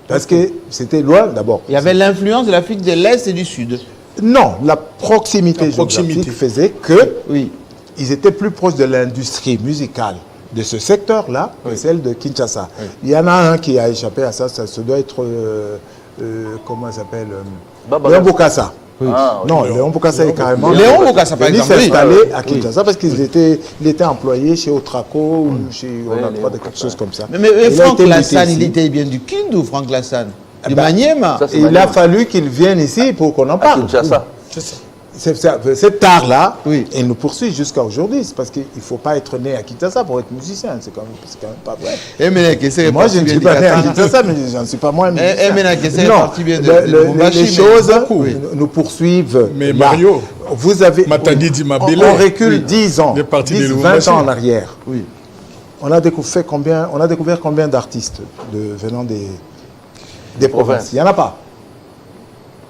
Parce que c'était loin d'abord. Il y avait l'influence de l'Afrique de l'Est et du Sud. Non, la proximité géographique faisait que ils étaient plus proches de l'industrie musicale de ce secteur-là que celle de Kinshasa. Il y en a un qui a échappé à ça, ça doit être, comment il s'appelle, Léon Bokassa. Non, Léon Bokassa est carrément... Léon Bokassa, par exemple, s'est installé à Kinshasa parce qu'il était employé chez Otraco ou chez Onatroi, quelque chose comme ça. Mais Franck Lassane, il était bien du Kindu, Franck Lassane, du Maniema. Il a fallu qu'il vienne ici pour qu'on en parle. Cet art-là, il nous poursuit jusqu'à aujourd'hui. C'est parce qu'il ne faut pas être né à Kinshasa pour être musicien. C'est quand même pas vrai. Moi, je ne suis pas né à Kinshasa, mais je n'en suis pas moins musicien. Les choses nous poursuivent. Mais Mario, vous avez, on recule 10 ans, 20 ans en arrière. On a découvert combien d'artistes venant des provinces? Il n'y en a pas.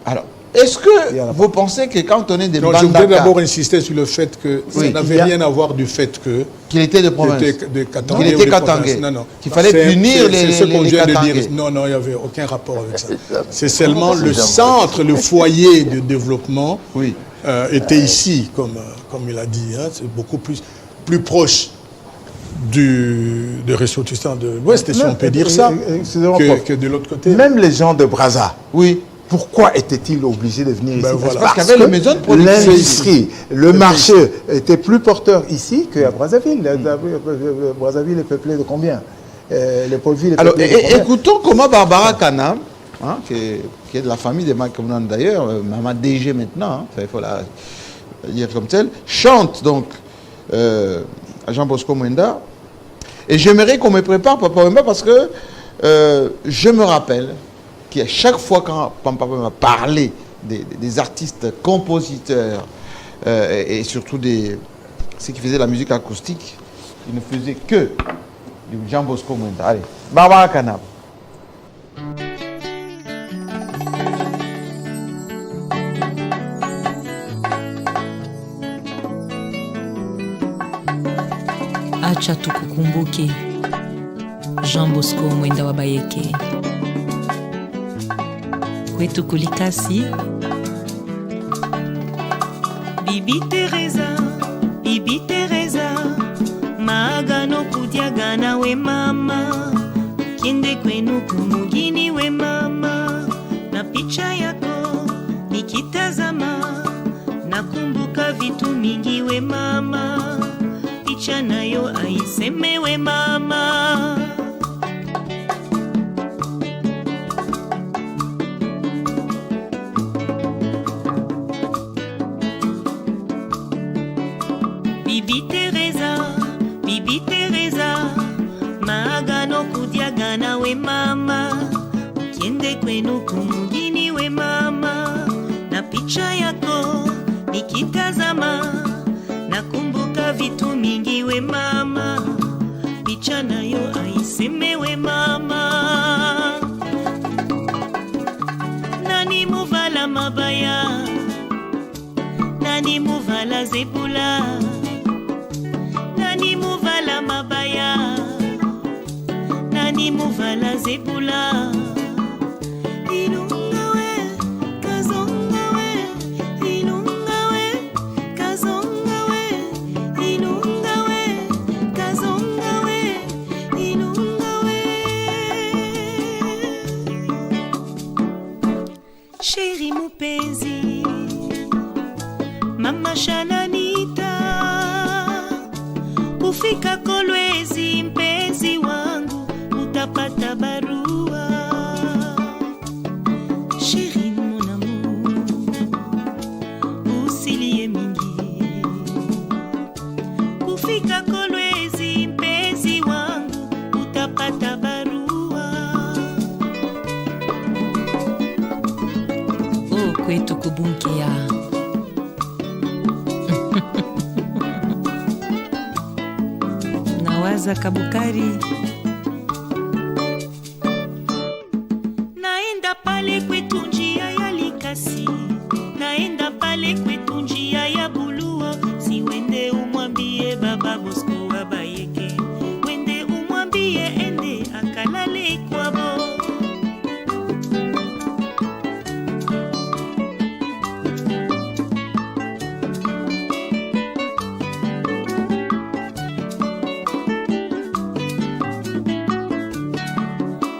Alors, est-ce que vous pensez que quand on est des Bandaka... Je voudrais d'abord insister sur le fait que ça n'avait rien à voir du fait qu'il était de province. Qu'il était Katangais. Non. Qu'il fallait punir les Katangais. Non, il n'y avait aucun rapport avec ça. C'est seulement le centre, le foyer de développement était ici, comme il a dit. C'est beaucoup plus proche de ressortissants de l'Ouest, si on peut dire ça, que de l'autre côté. Même les gens de Brazza. Pourquoi étaient-ils obligés de venir ici? Parce qu'il y avait les maisons de production. L'industrie, le marché était plus porteur ici qu'à Brazzaville. Brazzaville est peuplé de combien? Leopoldville est peuplé de combien? Écoutons comment Barbara Kanam, qui est de la famille de Mike Comnan d'ailleurs, maman DG maintenant, il faut la dire comme telle, chante donc à Jean Bosco Mwenda. Et j'aimerais qu'on me prépare Papa Wemba parce que je me rappelle qu'à chaque fois quand Papa m'a parlé des artistes compositeurs et surtout ceux qui faisaient la musique acoustique, il ne faisait que du Jean Bosco Mwenda. Allez, Barbara Kanam. Acha tukukumbuke Jean Bosco Mwenda wa Bayeke. Kwetu kulikasi Bibi Teresa Maagano kudiagana we mama Kende kwenu kumugini we mama Na picha yako nikitazama Nakumbuka vitu mingi we mama Picha nayo aiseme we mama Bibi Teresa Maagano kudiagana we mama Ukiende kwenu kumugini we mama Na picha yako nikitazama Nakumbuka vitu mingi we mama Picha nayo aiseme we mama Nani muvala mabaya Nani muvala zebula Nani muvala mabaya Nani muvala zebula Inunga we Kazonga we Inunga we Kazonga we Inunga we Kazonga we Inunga we Chéri mupenzi Mama Shananita Kufika Kolwezi mpenzi wangu utapata barua Chéri mon amour usilie mingi Kufika Kolwezi mpenzi wangu utapata barua kwetu kubunkia. Nawaza kabukari. Naenda pale kwetu njia ya Likasi, naenda pale kwetu njia ya Bulua, si wende umwambie baba Bosco Abayeke, wende umwambie ende akalale kwabo.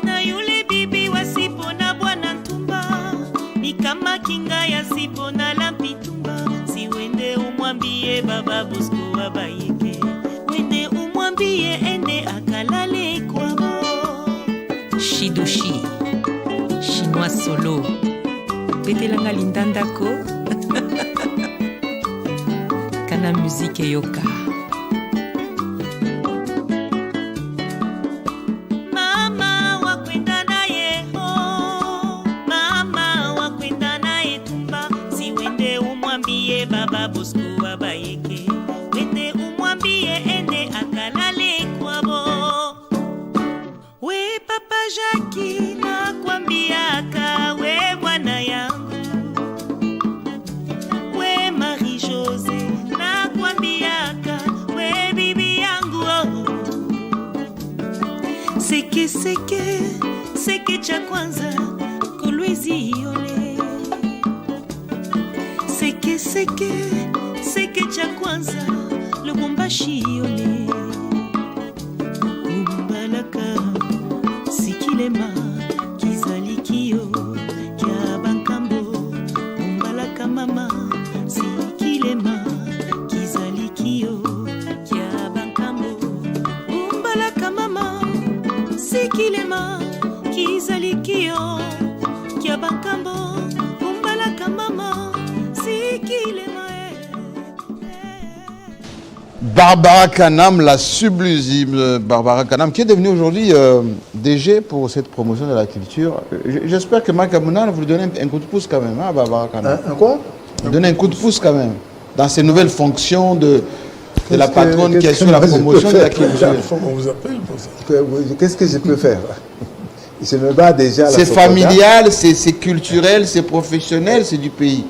Na yule bibi wasipo na bwana Ntumba, ni kama kinga ya sipo na lampitumba, si wende umwambie baba Bosco Abayeke, wende umwambie ende akalale kwabo. Shidoshi, chinois solo. Betelanga lindandako. Kana musique yoka. Mama wakwenda naye ho, mama wakwenda naye Tumba, si wende umwambie baba Bosco Abayeke, wende umwambie ende akalale kwabo. We papa Jackie nakwambiaka, we bwana yangu, we Marie Jose nakwambiaka, we bibi yangu oh. Seke cha kwanza Kolwezi yole, seke cha kwanza Lubumbashi yole, Umbalaka sikilema kizalikio kya bankambo, Umbalaka mama sikilema kizalikio kya bankambo, Umbalaka mama sikilema kizalikio kya bankambo, Umbalaka mama sikilema. Barbara Kanam, la sublime Barbara Kanam, qui est devenue aujourd'hui DG pour cette promotion de la culture. J'espère que Marc Amouna vous lui donnez un coup de pouce quand même, hein, Barbara Kanam. Un quoi? Vous donnez un coup de pouce quand même, dans ces nouvelles fonctions de la patronne qui assure la promotion de la culture. On vous appelle pour ça. Qu'est-ce que je peux faire? Je me bats déjà à la C'est Sokoda. familial, c'est culturel, c'est professionnel, c'est du pays.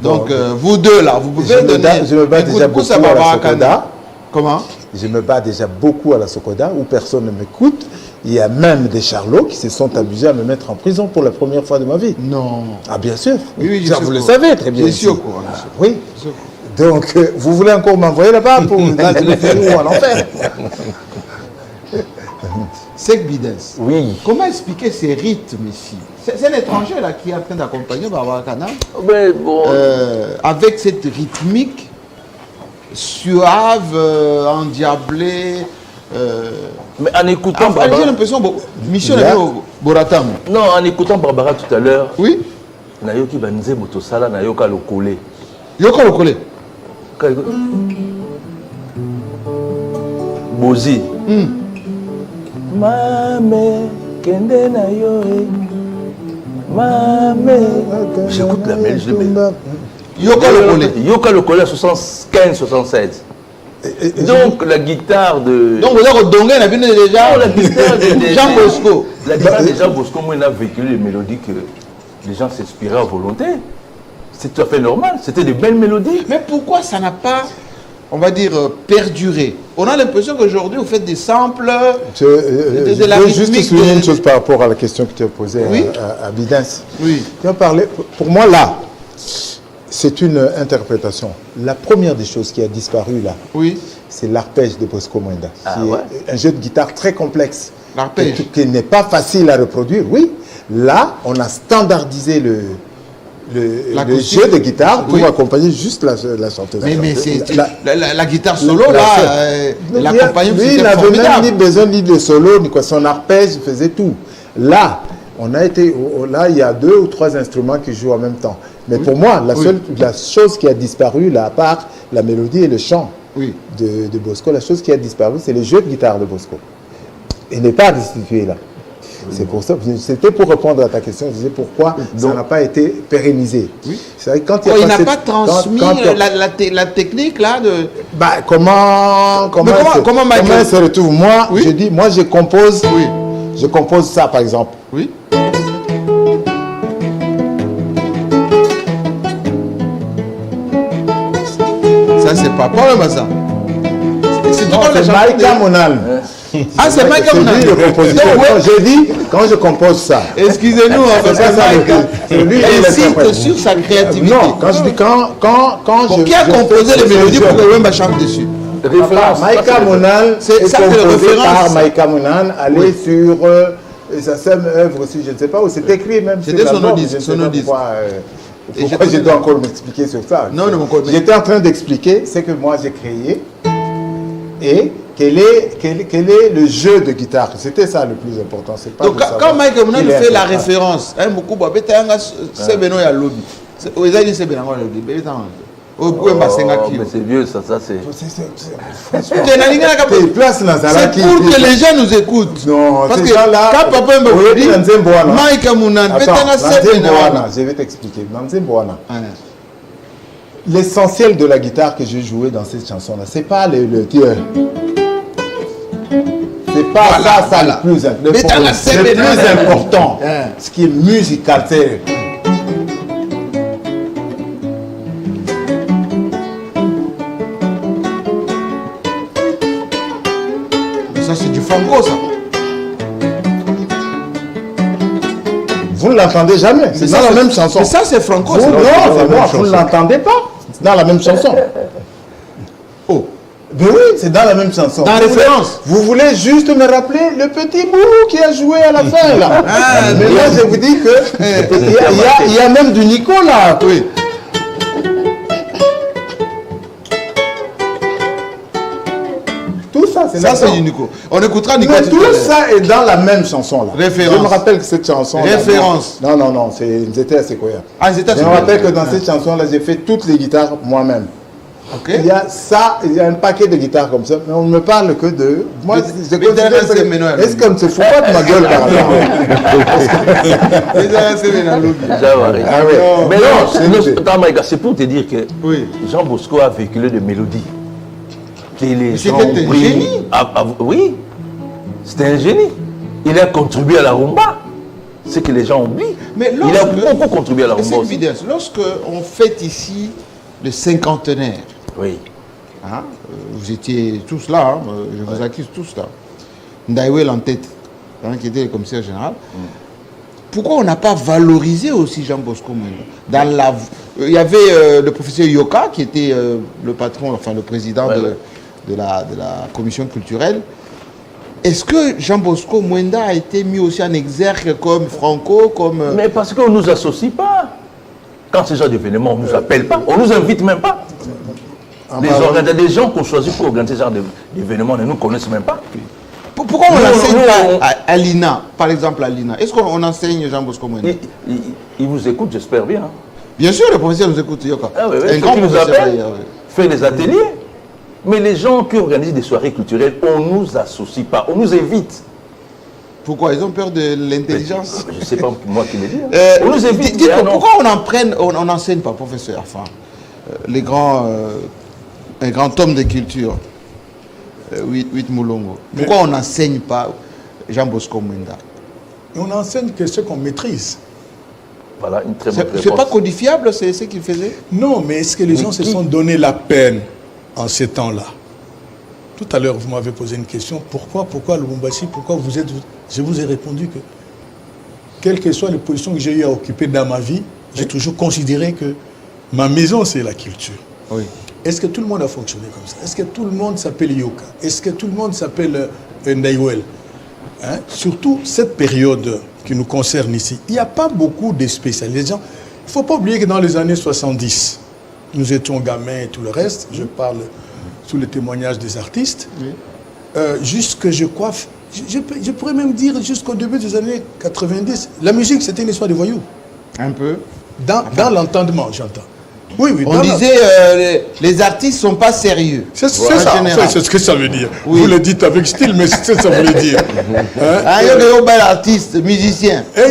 Donc vous deux là, vous pouvez donner je me bats un coup déjà de pouce beaucoup à à la Barbara Kanam. Sokoda. Comment? Je me bats déjà beaucoup à la Sokoda où personne ne m'écoute. Il y a même des charlots qui se sont amusés à me mettre en prison pour la première fois de ma vie. Non. Ah bien sûr. Oui, Ça, vous le savez très bien. Je suis au courant. Oui. Donc, vous voulez encore m'envoyer là-bas pour là, je le fais où à l'enfer? Sek Bidens. Oui. Comment expliquer ces rythmes ici? C'est un étranger là qui est en train d'accompagner Barbara Kanam. Mais bon. Avec cette rythmique suave, endiablée. Mais en écoutant Barbara, j'ai l'impression mission Boratam. Non, en écoutant Barbara tout à l'heure. Oui. Nayoki banze motosala nayoka lokole. Yoka lokole. Bozi. Mame kende na yo. Mame. J'écoute la mélodie. Yoka lokole. Yoka lokole à 75-76. Donc la guitare de... Donc vous avez donné la guitare déjà. La guitare de Jean Bosco. La guitare de Jean Bosco, moi, il a véhiculé les mélodies que les gens s'inspiraient à volonté. C'est tout à fait normal. C'était de belles mélodies. Mais pourquoi ça n'a pas, on va dire, perduré? On a l'impression qu'aujourd'hui, vous faites des samples de la rythmique. Je veux juste souligner une chose par rapport à la question que tu as posée à Bidens. Oui. Tu as parlé, pour moi, là, c'est une interprétation. La première des choses qui a disparu là, c'est l'arpège de Bosco Mwenda, qui est un jeu de guitare très complexe, qui n'est pas facile à reproduire. Oui, là, on a standardisé le jeu de guitare pour accompagner juste la chanteuse. Mais c'est la guitare solo là, l'accompagnement lui, il n'avait même ni besoin ni de solo, ni quoi. Son arpège faisait tout. Là, on a été, là, il y a 2 ou 3 instruments qui jouent en même temps. Mais pour moi, la chose qui a disparu, là, à part la mélodie et le chant de Bosco, la chose qui a disparu, c'est le jeu de guitare de Bosco. Il n'est pas restitué là. C'est pour ça. C'était pour répondre à ta question. Je disais pourquoi ça n'a pas été pérennisé. Oui. C'est vrai que quand il n'a pas transmis la technique là de. Bah, comment elle se retrouve? Moi, je dis, moi je compose. Oui. Je compose ça par exemple. Oui. Ça c'est pas même ça. C'est Maïka Monal. Ah, c'est Maïka Monal. C'est lui le compositeur. J'ai dit, quand je compose ça. Excusez-nous, parce que Maïka, il insiste sur sa créativité. Non, quand je dis quand qui a composé les mélodies pour que Wemba chante dessus? Maïka Monal c'est composé par Maïka Monal. Allez sur sa seule œuvre aussi, je ne sais pas où. C'est écrit même. C'était son disque. Pourquoi je dois encore m'expliquer sur ça? Non, j'étais en train d'expliquer ce que moi j'ai créé et quel est le jeu de guitare. C'était ça le plus important. Pas donc quand Mike Monal fait la référence, c'est vieux, ça c'est... C'est pour que les gens nous écoutent. Non, parce que quand papa me dit Mike Monal, je vais t'expliquer. L'essentiel de la guitare que j'ai joué dans cette chanson-là, c'est pas le Dieu. C'est pas ça le plus important. Ce qui est musical, c'est... Ça, c'est du franco, ça. Vous ne l'entendez jamais. C'est dans la même chanson. Mais ça, c'est franco. Non, vous ne l'entendez pas. C'est dans la même chanson. Oh. Ben oui, c'est dans la même chanson. Dans référence. Vous voulez juste me rappeler le petit boulot qui a joué à la fin, là. Mais là, je vous dis que il y a même du Nico, là. Oui. Tout ça, c'est du Nico. On écoutera Nico. Mais tout ça est dans la même chanson, là. Référence. Je me rappelle que cette chanson... Référence. Non, c'est Nzete Asekoya. Ah, Nzete Asekoya. Je me rappelle que dans cette chanson-là, j'ai fait toutes les guitares moi-même. Okay. Il y a ça, il y a un paquet de guitares comme ça, mais on ne me parle que de... Moi, est-ce qu'on ne se fout pas de ma gueule par Mais non, c'est pour te dire que Jean Bosco a véhiculé des mélodies. C'était un génie. Oui, c'était un génie. Il a contribué à la rumba. C'est que les gens oublient. Mais il a beaucoup contribué à la rumba aussi. Lorsque on fête ici le cinquantenaire, oui. Hein, vous étiez tous là, hein, je vous accuse tous là. Ndaïwel en tête, hein, qui était le commissaire général. Pourquoi on n'a pas valorisé aussi Jean Bosco Mwenda? Il y avait le professeur Yoka qui était le patron, enfin le président de la commission culturelle. Est-ce que Jean Bosco Mwenda a été mis aussi en exergue comme Franco, comme... Mais parce qu'on ne nous associe pas. Quand ce genre d'événement, on ne nous appelle pas, on ne nous invite même pas. Les gens qu'on choisit pour organiser ce genre d'événements ne nous connaissent même pas. Pourquoi on n'enseigne pas à l'INA, par exemple à l'INA? Est-ce qu'on enseigne Jean Bosco Mwenda? Il vous écoute, j'espère bien. Bien sûr, le professeur nous écoute, Yoka. Un grand professeur fait des ateliers. Mais les gens qui organisent des soirées culturelles, on ne nous associe pas, on nous évite. Pourquoi? Ils ont peur de l'intelligence? Je ne sais pas moi qui le dis. On nous évite. Pourquoi on n'enseigne pas, professeur, enfin, un grand homme de culture, Huit Moulongo? Pourquoi on n'enseigne pas Jean Bosco Mwenda? On n'enseigne que ce qu'on maîtrise. Voilà, une très bonne réponse. C'est pas codifiable, c'est ce qu'il faisait? Non, mais est-ce que les gens se sont donné la peine en ces temps-là? Tout à l'heure, vous m'avez posé une question. Pourquoi Lubumbashi? Pourquoi vous êtes... Je vous ai répondu que, quelles que soient les positions que j'ai eu à occuper dans ma vie, j'ai toujours considéré que ma maison, c'est la culture. Oui. Est-ce que tout le monde a fonctionné comme ça? Est-ce que tout le monde s'appelle Yoka? Est-ce que tout le monde s'appelle Ndaïwel? Hein? Surtout cette période qui nous concerne ici, il n'y a pas beaucoup de spécialistes. Il ne faut pas oublier que dans les années 70, nous étions gamins et tout le reste, je parle sous le témoignage des artistes, jusque, je crois, je pourrais même dire jusqu'au début des années 90, la musique c'était une histoire de voyous. Un peu. Dans l'entendement, j'entends. Oui, oui. On disait les artistes sont pas sérieux. C'est ça, c'est ce que ça veut dire. Oui. Vous le dites avec style, mais c'est ce que ça veut dire. Il y a des bons artistes, musiciens. Et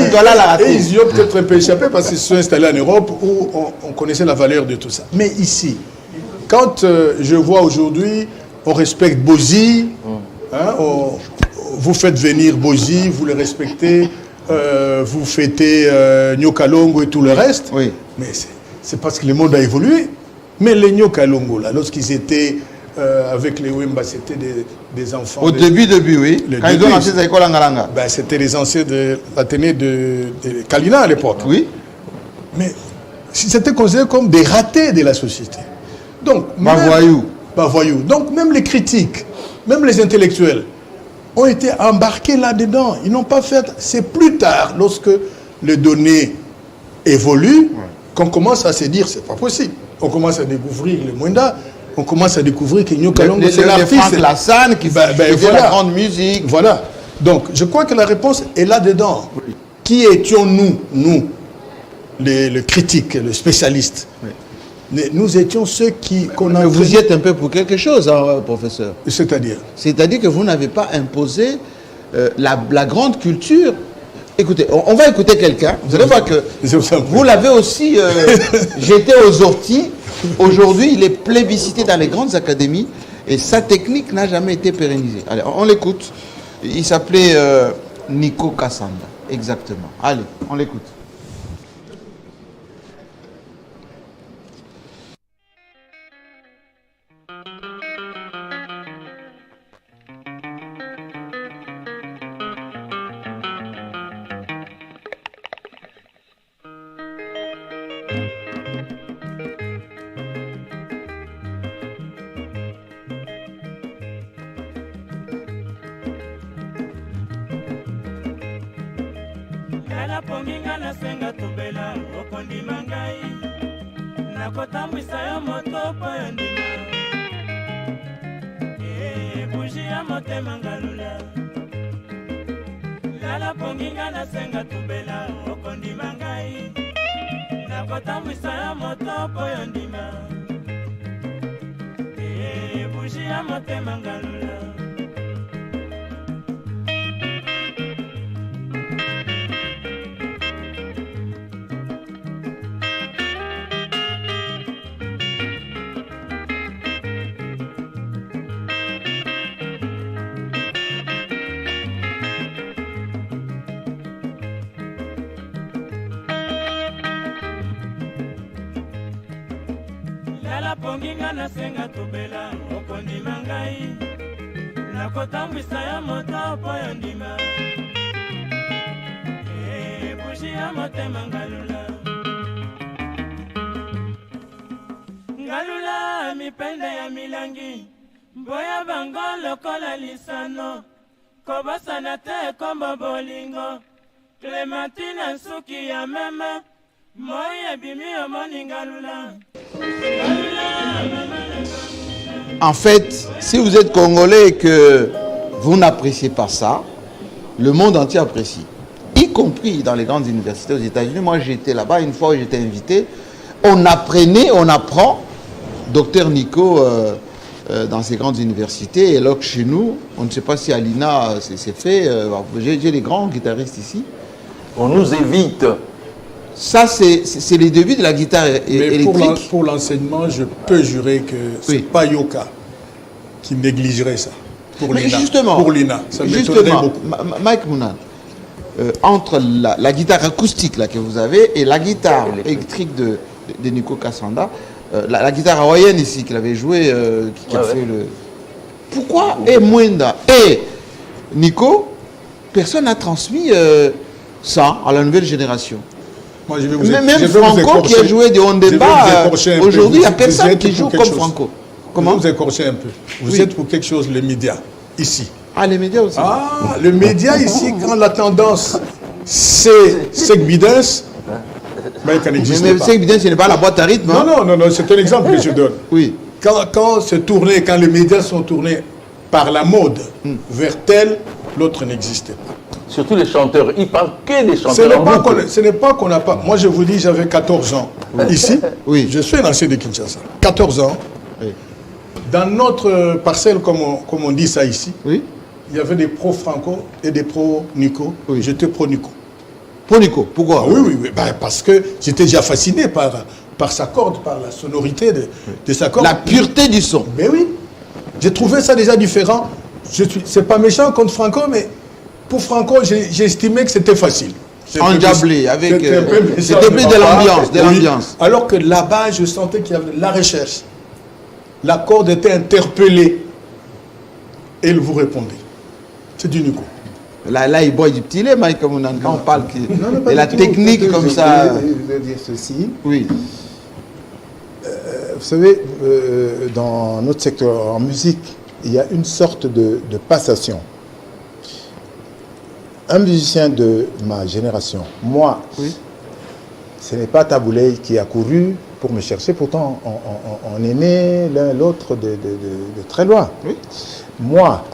ils y ont peut-être un peu échappé parce qu'ils se sont installés en Europe où on connaissait la valeur de tout ça. Mais ici, quand je vois aujourd'hui, on respecte Bozi, vous faites venir Bozi, vous le respectez, vous fêtez Nyokalongo et tout le reste. Oui. Mais c'est parce que le monde a évolué. Mais les Nyokalongo, là, lorsqu'ils étaient avec les Wemba, c'était des enfants. Au début, oui. Quand ils ont lancé les écoles en Ngalanga. Ben, c'était les anciens de l'Athénée de Kalina à l'époque. Oui. Mais c'était considéré comme des ratés de la société. Donc, voyou. Donc, même les critiques, même les intellectuels, ont été embarqués là-dedans. Ils n'ont pas fait... C'est plus tard, lorsque les données évoluent, qu'on commence à se dire, c'est pas possible. On commence à découvrir les Mwenda, on commence à découvrir que Nyokalongo, c'est l'artiste. Franck Lassane qui fait la grande musique. Voilà. Donc, je crois que la réponse est là-dedans. Oui. Qui étions-nous, les critiques, les spécialistes? Nous étions ceux qu'on a... Vous y êtes un peu pour quelque chose, hein, professeur. C'est-à-dire? C'est-à-dire que vous n'avez pas imposé la grande culture. Écoutez, on va écouter quelqu'un. Vous allez voir que vous l'avez aussi jeté aux orties. Aujourd'hui, il est plébiscité dans les grandes académies et sa technique n'a jamais été pérennisée. Allez, on l'écoute. Il s'appelait Nico Kassanda. Exactement. Allez, on l'écoute. Ponginga na senga tobela okondima ngai nakotambwisa yo moto po yo ndima buji ya motema ngalula lala ponginga na senga tobela okondima ngai nakotambwisa yo moto po yo ndima buji ya motema ngalula. Ponginga na senga tobela okondima ngai nakotambwisa ya moto po yo ndima buji ya motema ngalula ngalula mipende ya milangi mboya bango lokola lisano kobosana te kombo bolingo Clémentine nsuki ya meme moi ebimi omoni ngalula. En fait, si vous êtes Congolais et que vous n'appréciez pas ça, le monde entier apprécie. Y compris dans les grandes universités aux États-Unis. Moi, j'étais là-bas une fois où j'étais invité. On apprend, docteur Nico, dans ces grandes universités. Et là, chez nous, on ne sait pas si à l'INA c'est fait. J'ai des grands guitaristes ici. On nous évite. Ça, c'est les débuts de la guitare électrique. Mais pour l'enseignement, je peux jurer que ce n'est pas Yoka qui négligerait ça. Pour l'INA. Justement, pour l'INA, ça m'étonnerait beaucoup. Mike Mounan, entre la guitare acoustique là, que vous avez et la guitare électrique de Nico Kassanda, la guitare hawaïenne ici qu'il avait joué, qui a fait le... Pourquoi Mwenda et Nico, personne n'a transmis ça à la nouvelle génération? Moi, je vais vous même Franco qui a joué des Ondemba, aujourd'hui il n'y a personne qui joue comme Franco. Comment vous écorchez un peu. Vous êtes pour quelque chose, les médias, ici. Ah, les médias aussi. Ah, le média ici, quand la tendance, c'est Sekbidens, mais ça n'existe pas. Mais Sekbidens, ce n'est pas la boîte à rythme. Non, c'est un exemple que je donne. Oui. Quand les médias sont tournés par la mode vers tel, l'autre n'existait pas. surtout les chanteurs, ils parlent que des chanteurs en boucle. Ce n'est pas qu'on n'a pas... Moi, je vous dis, j'avais 14 ans. Ici, je suis un ancien de Kinshasa. 14 ans. Oui. Dans notre parcelle, comme on dit ça ici, il y avait des pro-Franco et des pro-Nico. J'étais pro-Nico. Pro-Nico, pourquoi? Oui. Parce que j'étais déjà fasciné par sa corde, par la sonorité de sa corde. La pureté du son. Mais oui. J'ai trouvé ça déjà différent. C'est pas méchant contre Franco, mais pour Franco, j'ai estimé que c'était facile. Endiablé, avec... C'était plus de l'ambiance. Alors que là-bas, je sentais qu'il y avait de la recherche. La corde était interpellée. Et il vous répondait. C'est du Nico. Là, il boit du petit lait, Mike, comme on parle. Et la technique comme ça... Je veux dire ceci. Oui. Vous savez, dans notre secteur en musique, il y a une sorte de passation. Un musicien de ma génération, moi, ce n'est pas Taboulay qui a couru pour me chercher, pourtant on est nés l'un l'autre de très loin. Oui. Moi,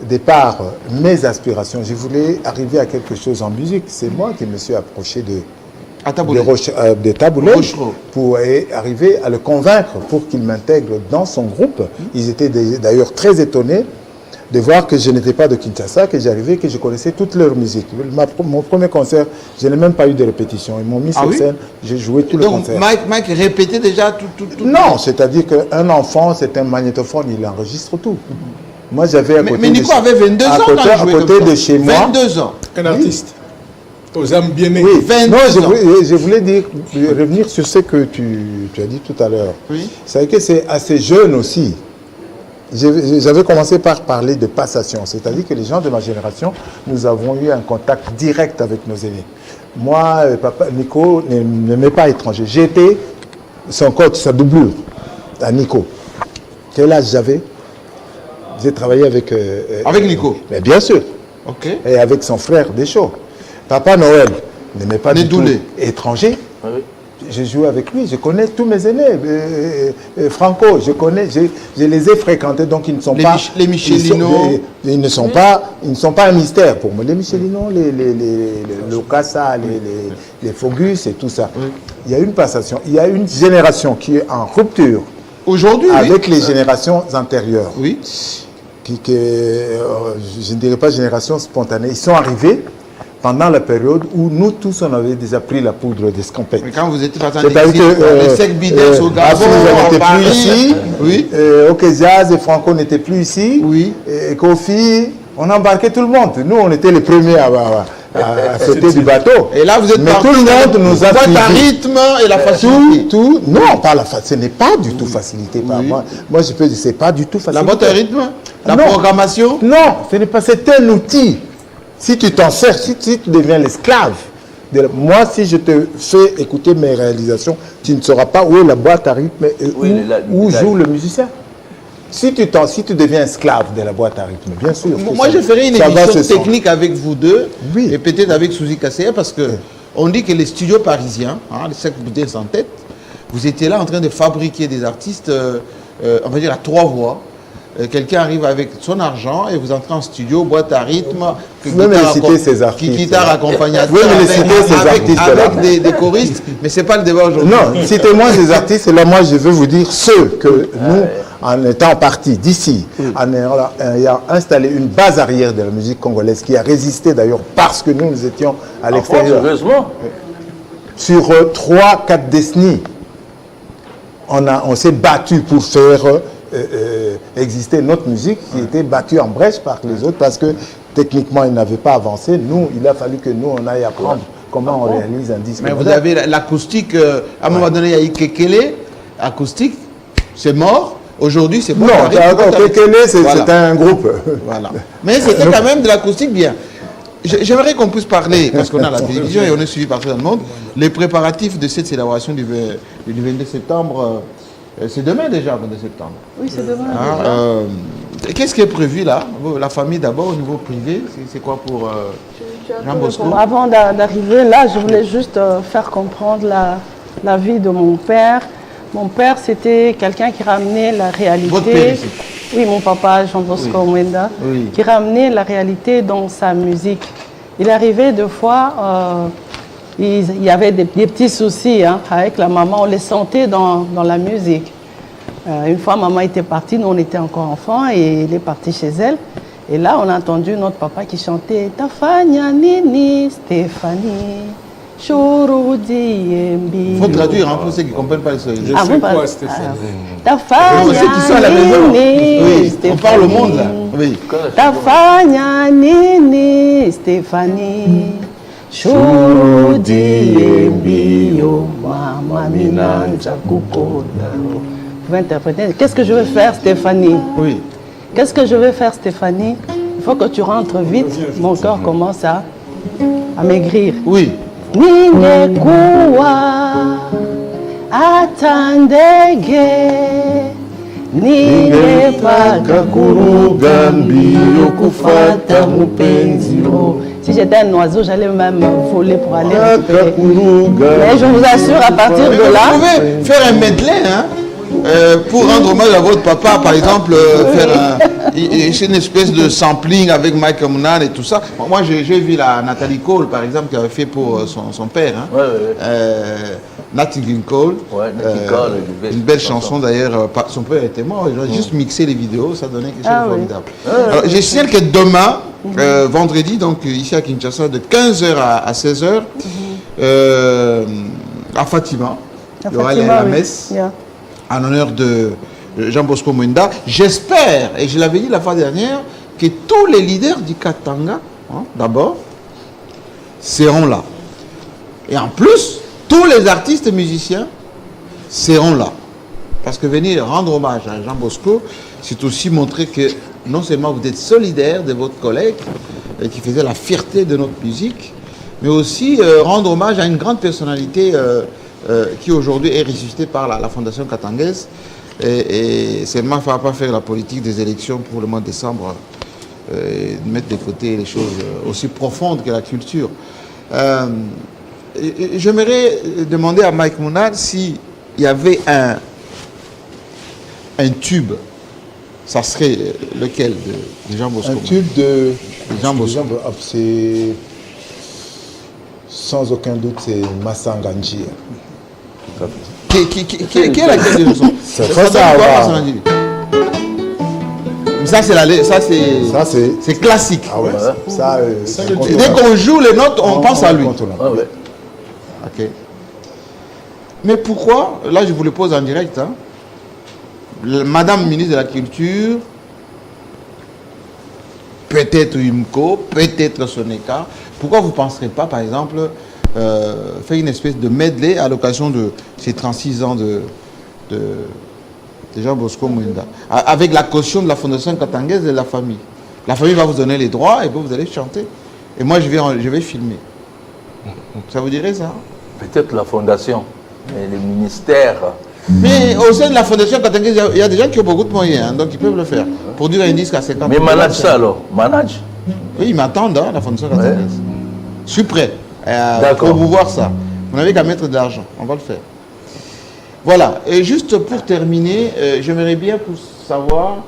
départ, mes aspirations, je voulais arriver à quelque chose en musique. C'est moi qui me suis approché de Taboulay pour arriver à le convaincre pour qu'il m'intègre dans son groupe. Ils étaient d'ailleurs très étonnés de voir que je n'étais pas de Kinshasa, que j'arrivais, que je connaissais toute leur musique. Mon premier concert, je n'ai même pas eu de répétition. Ils m'ont mis sur scène, j'ai joué tout le concert. Donc Mike répétait déjà tout? Non, c'est-à-dire qu'un enfant, c'est un magnétophone, il enregistre tout. Moi, j'avais à côté... Mais Nico avait 22 ans quand il jouait à côté de chez moi. 22 ans. Un artiste. Aux âmes bien nées. Oui, je voulais dire, revenir sur ce que tu as dit tout à l'heure. Oui. C'est vrai que c'est assez jeune aussi. J'avais commencé par parler de passation, c'est-à-dire que les gens de ma génération, nous avons eu un contact direct avec nos aînés. Moi, papa Nico n'aimait pas étranger. J'étais son coach, sa doublure, à Nico. Quel âge j'avais? J'ai travaillé avec... avec Nico? Mais bien sûr. Ok. Et avec son frère Deschaux. Papa Noël n'aimait pas du tout étranger. Ah oui. J'ai joué avec lui, je connais tous mes aînés. Franco, je les ai fréquentés, donc ils ne sont pas... Les Michelino. Ils ne sont pas un mystère pour moi. Les Michelino, les Locassa, les Fogus et tout ça. Oui. Il y a une passation, il y a une génération qui est en rupture aujourd'hui avec les générations antérieures. Oui. Je ne dirais pas génération spontanée. Ils sont arrivés pendant la période où nous tous, on avait déjà pris la poudre d'escampette. Mais quand vous étiez partis en exil, les secs bidets au Gabon, n'était Paris, plus ici, oui. Okezaz et Franco n'étaient plus ici, oui. Et Kofi, on embarquait tout le monde. Nous, on était les premiers à sauter du bateau. Et là, vous êtes tout le monde nous a suivi. À rythme et la facilité. Non, pas la facilité. Ce n'est pas du tout facilité par moi. Moi, je peux dire, c'est pas du tout facilité. La boîte à rythme, la programmation. Non, ce n'est pas. C'est un outil. Si tu t'en sers, si tu deviens l'esclave, moi, si je te fais écouter mes réalisations, tu ne sauras pas où est la boîte à rythme et où joue le musicien. Si tu deviens esclave de la boîte à rythme, bien sûr. Moi, je ferai une émission technique avec vous deux, et peut-être avec Suzy Kasseya, parce qu'on dit que les studios parisiens, les 5 bouteilles en tête, vous étiez là en train de fabriquer des artistes, on va dire à 3 voix. Quelqu'un arrive avec son argent et vous entrez en studio, boîte à rythme, guitare accompagnateur, avec des choristes, mais ce n'est pas le débat aujourd'hui. Non, citez-moi ces artistes, et là moi je veux vous dire ceux que nous, en étant partis d'ici, en ayant installé une base arrière de la musique congolaise qui a résisté d'ailleurs parce que nous étions à l'extérieur. Heureusement. Sur 3-4 décennies, on s'est battu pour faire... existait notre musique qui était battue en brèche par les autres parce que techniquement ils n'avaient pas avancé. Nous, il a fallu que nous on aille apprendre comment on réalise un disque. Mais vous avez l'acoustique, à un moment donné il y a eu Kekele, acoustique, c'est mort. Aujourd'hui c'est bon. Non, Kekele c'est un groupe. Voilà. Mais c'était quand même de l'acoustique bien. J'aimerais qu'on puisse parler, parce qu'on a la télévision et on est suivi partout dans le monde, les préparatifs de cette célébration du 22 septembre. C'est demain déjà, 22 septembre. Oui, c'est demain. Qu'est-ce qui est prévu là? La famille d'abord au niveau privé, c'est quoi pour Jean Bosco? Avant d'arriver là, je voulais juste faire comprendre la vie de mon père. Mon père, c'était quelqu'un qui ramenait la réalité. Votre père ici. Oui, mon papa, Jean Bosco Mwenda, qui ramenait la réalité dans sa musique. Il arrivait deux fois, il y avait des petits soucis hein, avec la maman, on les sentait dans la musique. Une fois, maman était partie, nous on était encore enfants, et il est parti chez elle. Et là, on a entendu notre papa qui chantait « Tafanya Nini Stéphanie ». Il faut traduire hein, pour ceux qui ne comprennent pas les choses. Je sais quoi, Stéphanie. Pour ceux qui sont à la maison. Oui, on parle au monde là. Oui. Tafanya Nini Stéphanie. Shurudi Mbio Mama Minanja Kukoda. Vous pouvez interpréter. Qu'est-ce que je veux faire, Stéphanie? Oui. Qu'est-ce que je veux faire, Stéphanie? Il faut que tu rentres vite. Mon corps commence à maigrir. Oui. Ningekuwa atandege ningepaka kuruga mbio kufata mupenzi. Si j'étais un oiseau, j'allais même voler pour aller récupérer. Mais je vous assure, à partir de là... Vous pouvez faire un medley, hein, pour rendre hommage à votre papa, par exemple, faire une espèce de sampling avec Mike Munan et tout ça. Moi, j'ai vu la Nathalie Cole, par exemple, qui avait fait pour son père. Hein. Natty Cole. Une belle chanson d'ailleurs. Son père était mort. Ils ont juste mixé les vidéos, ça donnait quelque chose de formidable. Alors, je signale que demain, vendredi, donc ici à Kinshasa, de 15h à 16h, à Fatima, il y aura la messe en honneur de Jean Bosco Mwenda. J'espère, et je l'avais dit la fois dernière, que tous les leaders du Katanga, hein, d'abord, seront là. Et en plus, tous les artistes et musiciens seront là. Parce que venir rendre hommage à Jean Bosco, c'est aussi montrer que non seulement vous êtes solidaire de votre collègue, qui faisait la fierté de notre musique, mais aussi rendre hommage à une grande personnalité qui aujourd'hui est ressuscitée par la Fondation katangaise. Et seulement il ne va pas faire la politique des élections pour le mois de décembre, mettre de côté les choses aussi profondes que la culture. J'aimerais demander à Mike Munan s'il y avait un tube, ça serait lequel de Jean Bosco? Un tube de Jean Bosco. C'est sans aucun doute c'est Massanganji. Qui est laquelle de chanson? Ça c'est classique. Ah ouais. Ça, dès qu'on joue les notes, on pense à lui. Ah ouais. Ok. Mais pourquoi, là je vous le pose en direct, hein, Madame ministre de la Culture, peut-être UMCO, peut-être Soneka, pourquoi vous ne penserez pas, par exemple, faire une espèce de medley à l'occasion de ces 36 ans de Jean Bosco Mwenda, avec la caution de la Fondation katangaise et de la famille. La famille va vous donner les droits et vous allez chanter. Et moi, je vais filmer. Ça vous dirait ça? Peut-être la Fondation, mais le ministère... Mais au sein de la Fondation katangaise, il y a des gens qui ont beaucoup de moyens, hein, donc ils peuvent le faire. Produire un disque à 50 000. Mais manage ça alors, manage. Oui, ils m'attendent, hein, la Fondation katangaise. Ouais. Je suis prêt pour vous voir ça. Vous n'avez qu'à mettre de l'argent, on va le faire. Voilà, et juste pour terminer, j'aimerais bien pour savoir,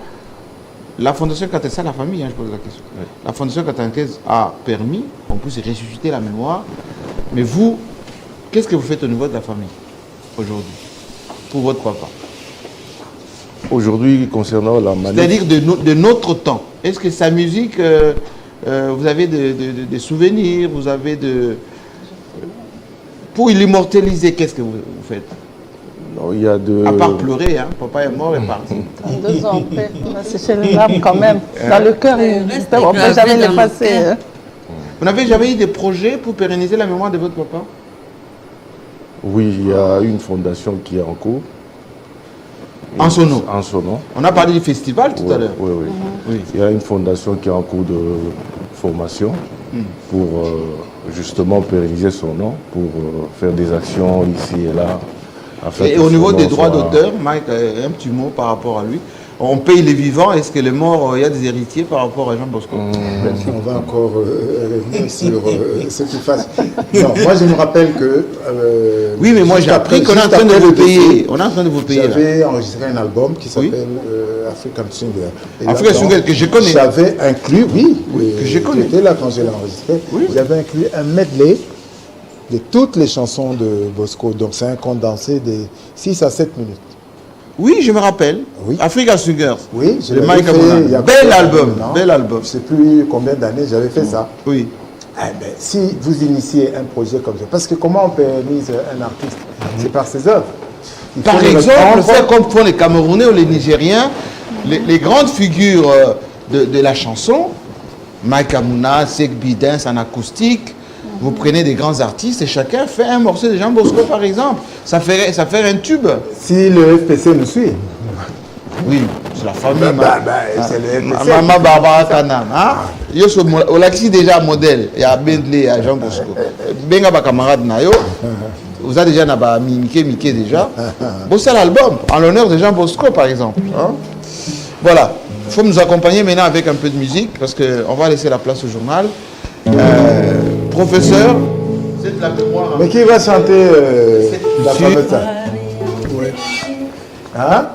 la Fondation katangaise, c'est la famille, hein, je pose la question. Ouais. La Fondation katangaise a permis qu'on puisse ressusciter la mémoire, mais vous, qu'est-ce que vous faites au niveau de la famille aujourd'hui, pour votre papa? Aujourd'hui, concernant la manif... C'est-à-dire de notre temps, est-ce que sa musique, vous avez des souvenirs, vous avez pour l'immortaliser, qu'est-ce que vous faites? Non, il y a de... À part pleurer, hein, papa est mort et parti. 2 ans après, on va sécher les larmes quand même. Dans le cœur, on ne peut jamais les passer. Hein. Vous n'avez jamais eu des projets pour pérenniser la mémoire de votre papa? Oui, il y a une fondation qui est en cours. En son nom? En son nom. On a parlé du festival tout à l'heure. Oui. Il y a une fondation qui est en cours de formation pour justement pérenniser son nom, pour faire des actions ici et là. Et au niveau des droits d'auteur, Mike, un petit mot par rapport à lui. on paye les vivants, est-ce que les morts, il y a des héritiers par rapport à Jean Bosco? On va encore revenir sur ce qu'il fasse. Non, moi je me rappelle que... oui, mais moi j'ai appris qu'on est en train de vous payer. On est en train de vous payer. J'avais enregistré un album qui s'appelle African Singer. African Singer, que je connais. J'avais inclus, que je connais. J'étais là quand je l'ai enregistré. J'avais inclus un medley de toutes les chansons de Bosco. Donc c'est un condensé de 6 à 7 minutes. Oui, je me rappelle. Oui. African Singer. Oui, je le l'avais fait. Bel album. Bel album. Je ne sais plus combien d'années j'avais fait ça. Oui. Eh ben, si vous initiez un projet comme ça, parce que comment on pérenise un artiste? C'est par ses œuvres. Par exemple, faire comme font les Camerounais ou les Nigériens, les grandes figures de la chanson, Mike Amouna, Sek Bidens en acoustique, vous prenez des grands artistes et chacun fait un morceau de Jean Bosco par exemple. Ça fait un tube. Si le FPC nous suit. Oui, c'est la famille. C'est le FPC. Maman Barbara Kanam. On a déjà modèle. Il y a Bentley, il y a Jean Bosco. Benga ba camarade Nayo. Vous avez déjà Mickey déjà. Bon, c'est l'album en l'honneur de Jean Bosco par exemple. Hein? Voilà. Il faut nous accompagner maintenant avec un peu de musique parce qu'on va laisser la place au journal. Professeur, c'est de la mémoire. Mais qui va chanter la fameuse Hein?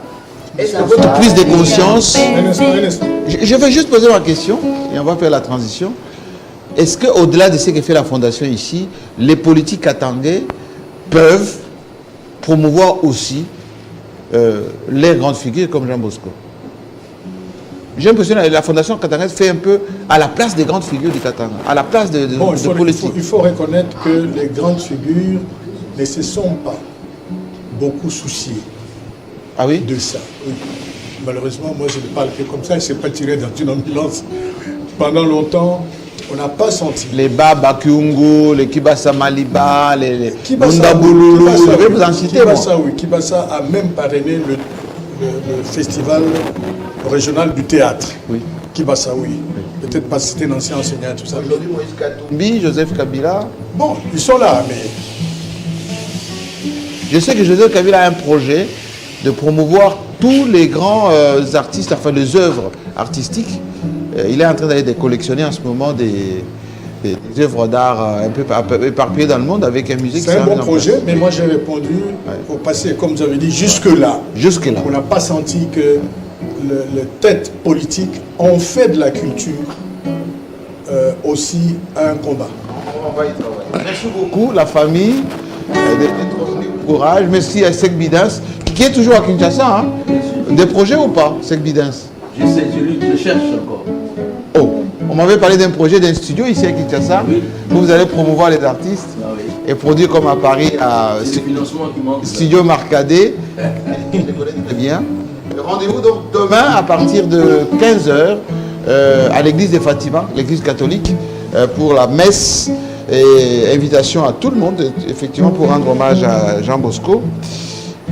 Est-ce que votre prise de conscience... Je vais juste poser ma question et on va faire la transition. Est-ce qu'au-delà de ce que fait la Fondation ici, les politiques katangais peuvent promouvoir aussi les grandes figures comme Jean Bosco? J'ai l'impression que la Fondation katangaise fait un peu à la place des grandes figures du Katanga, à la place de politique. Il faut reconnaître que les grandes figures ne se sont pas beaucoup souciées de ça. Oui. Malheureusement, moi je ne parle que comme ça, je ne sais pas tirer dans une ambulance. Pendant longtemps, on n'a pas senti. Les Baba Kyungu, les Kibasa Maliba, les Mundabululu, je vais vous en citer. Kibasa, oui. Kibasa a même parrainé le festival régional du théâtre. Oui. Kibasa, oui. Peut-être pas c'était un ancien enseignant, tout ça. Aujourd'hui, Moïse Katumbi, Joseph Kabila. Bon, ils sont là, mais... Je sais que Joseph Kabila a un projet de promouvoir tous les grands artistes, enfin les œuvres artistiques. Il est en train d'aller collectionner en ce moment des œuvres d'art un peu éparpillées dans le monde avec une musique. C'est un bon projet, mais moi j'ai répondu au passé, comme vous avez dit, jusque-là. Jusque-là. On n'a pas senti que les têtes politiques ont fait de la culture aussi un combat. On va y travailler. Merci beaucoup, la famille, d'être venu. Courage. Merci à Sek Bidens, qui est toujours à Kinshasa. Hein? Des projets ou pas, Sek Bidens? Je sais, je cherche encore. Oh, on m'avait parlé d'un projet d'un studio ici à Kinshasa, où vous allez promouvoir les artistes et produire comme à Paris à Studio Marcadet. Je les connais très bien. Rendez-vous donc demain à partir de 15h à l'église de Fatima, l'église catholique, pour la messe et invitation à tout le monde, effectivement, pour rendre hommage à Jean Bosco.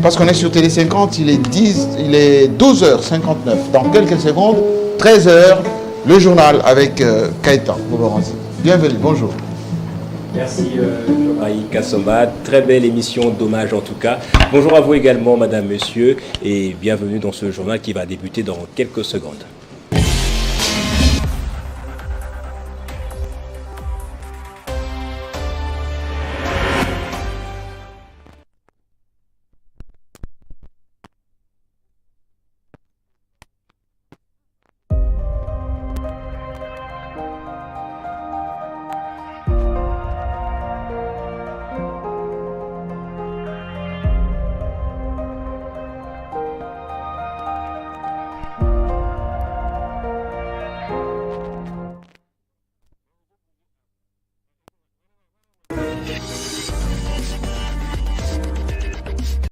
Parce qu'on est sur Télé 50, il est 12h59. Dans quelques secondes, 13h, le journal avec Kaïtan. Bienvenue, bonjour. Merci Jean-Marie Kassomba, très belle émission d'hommage en tout cas. Bonjour à vous également madame, monsieur, et bienvenue dans ce journal qui va débuter dans quelques secondes.